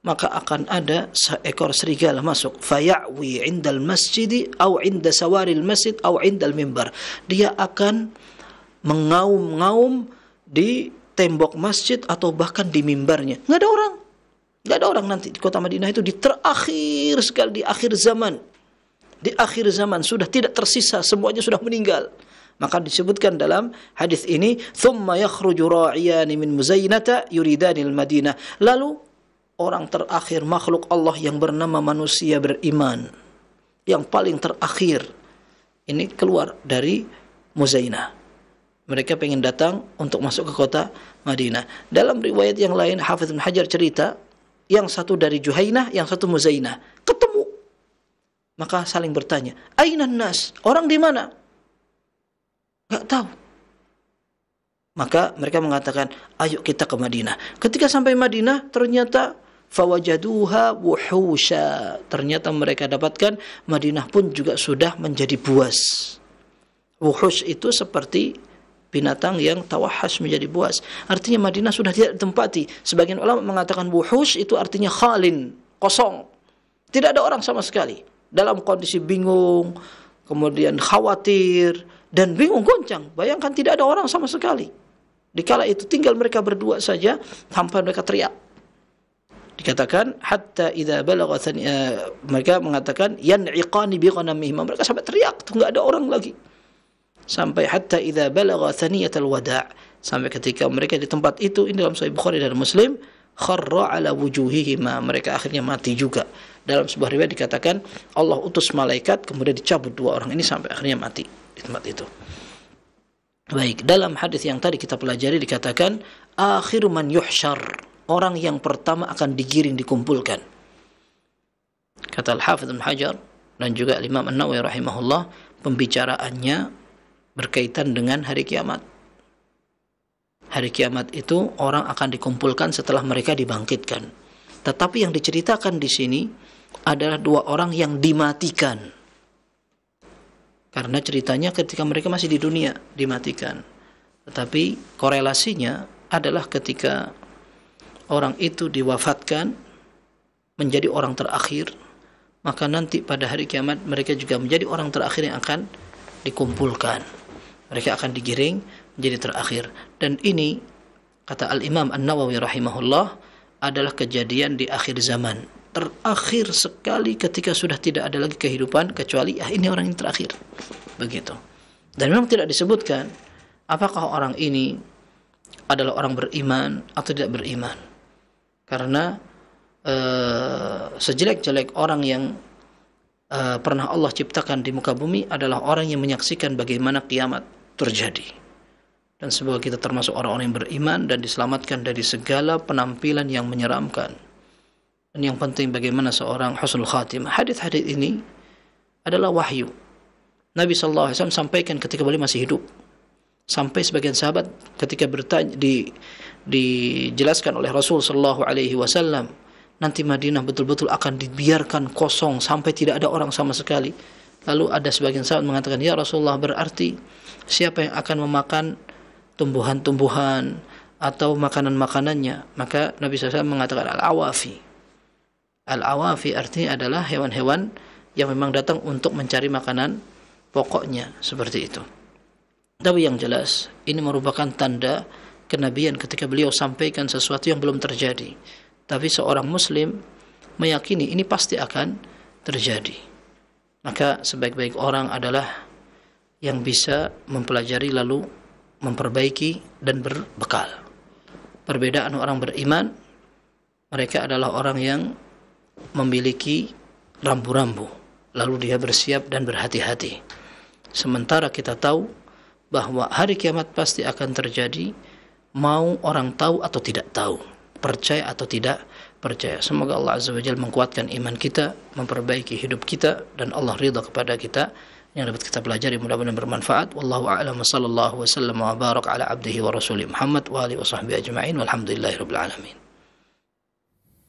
maka akan ada seekor serigala masuk. Faya'wi 'indal masjid atau 'inda sawaril masjid atau 'indal mimbar, dia akan mengaum-ngaum di tembok masjid atau bahkan di mimbarnya. Nggak ada orang. Nggak ada orang nanti di kota Madinah itu, di terakhir sekali, di akhir zaman. Di akhir zaman sudah tidak tersisa, semuanya sudah meninggal. Maka disebutkan dalam hadis ini, thumma yakhruju ra'iyani min muzainata yuridanil Madinah, lalu orang terakhir makhluk Allah yang bernama manusia beriman, yang paling terakhir ini keluar dari Muzainah. Mereka pengen datang untuk masuk ke kota Madinah. Dalam riwayat yang lain, Hafidz Ibnu Hajar cerita, yang satu dari Juhainah, yang satu Muzainah, ketemu. Maka saling bertanya, ainan nas, orang di mana? Enggak tahu. Maka mereka mengatakan, ayo kita ke Madinah. Ketika sampai Madinah, ternyata fawajaduha wuhusha, ternyata mereka dapatkan Madinah pun juga sudah menjadi buas. Wuhush itu seperti binatang yang tawahas menjadi buas. Artinya Madinah sudah tidak ditempati. Sebagian ulama mengatakan wuhush itu artinya khalin, kosong. Tidak ada orang sama sekali. Dalam kondisi bingung, kemudian khawatir, dan bingung goncang. Bayangkan tidak ada orang sama sekali. Dikala itu tinggal mereka berdua saja, sampai mereka teriak. Dikatakan hatta idza balagha, mereka mengatakan yan'iqani bi ghanamihim, mereka sampai teriak, enggak ada orang lagi. Sampai hatta idza balagha thaniyatal wada', sampai ketika mereka di tempat itu, ini dalam Sahih Bukhari dan Muslim, kharra ala wujuhihima, mereka akhirnya mati juga. Dalam sebuah riwayat dikatakan Allah utus malaikat kemudian dicabut dua orang ini sampai akhirnya mati di tempat itu. Baik, dalam hadis yang tadi kita pelajari dikatakan akhiru man yuhsyar, orang yang pertama akan digiring, dikumpulkan. Kata Al-Hafidz Ibnu Hajar dan juga Imam An-Nawawi rahimahullah, pembicaraannya berkaitan dengan hari kiamat. Hari kiamat itu orang akan dikumpulkan setelah mereka dibangkitkan. Tetapi yang diceritakan di sini adalah dua orang yang dimatikan. Karena ceritanya ketika mereka masih di dunia dimatikan. Tetapi korelasinya adalah ketika orang itu diwafatkan menjadi orang terakhir, maka nanti pada hari kiamat mereka juga menjadi orang terakhir yang akan dikumpulkan. Mereka akan digiring menjadi terakhir. Dan ini kata Al-Imam An-Nawawi rahimahullah adalah kejadian di akhir zaman, terakhir sekali ketika sudah tidak ada lagi kehidupan kecuali ini orang yang terakhir, begitu. Dan memang tidak disebutkan apakah orang ini adalah orang beriman atau tidak beriman, karena sejelek-jelek orang yang pernah Allah ciptakan di muka bumi adalah orang yang menyaksikan bagaimana kiamat terjadi. Dan semoga kita termasuk orang-orang yang beriman dan diselamatkan dari segala penampilan yang menyeramkan. Dan yang penting bagaimana seorang husnul khatimah. Hadis-hadis ini adalah wahyu. Nabi SAW sampaikan ketika beliau masih hidup. Sampai sebagian sahabat ketika bertanya, dijelaskan oleh Rasul SAW, nanti Madinah betul-betul akan dibiarkan kosong sampai tidak ada orang sama sekali. Lalu ada sebagian sahabat mengatakan, ya Rasulullah, berarti siapa yang akan memakan tumbuhan-tumbuhan atau makanan-makanannya? Maka Nabi SAW mengatakan al-awafi. Al-awafi artinya adalah hewan-hewan yang memang datang untuk mencari makanan pokoknya, seperti itu. Tapi yang jelas ini merupakan tanda kenabian ketika beliau sampaikan sesuatu yang belum terjadi. Tapi seorang muslim meyakini ini pasti akan terjadi. Maka sebaik-baik orang adalah yang bisa mempelajari lalu memperbaiki dan berbekal. Perbedaan orang beriman, mereka adalah orang yang memiliki rambu-rambu, lalu dia bersiap dan berhati-hati. Sementara kita tahu bahwa hari kiamat pasti akan terjadi, mau orang tahu atau tidak tahu, percaya atau tidak percaya. Semoga Allah Azza wa Jalla menguatkan iman kita, memperbaiki hidup kita, dan Allah ridha kepada kita. Yang dapat kita pelajari mudah-mudahan bermanfaat. Wallahu a'lam, sallallahu wasallam wa barak ala abdihi wa rasulih Muhammad wa alihi wa sahbihi ajma'in, walhamdulillahirabbil alamin.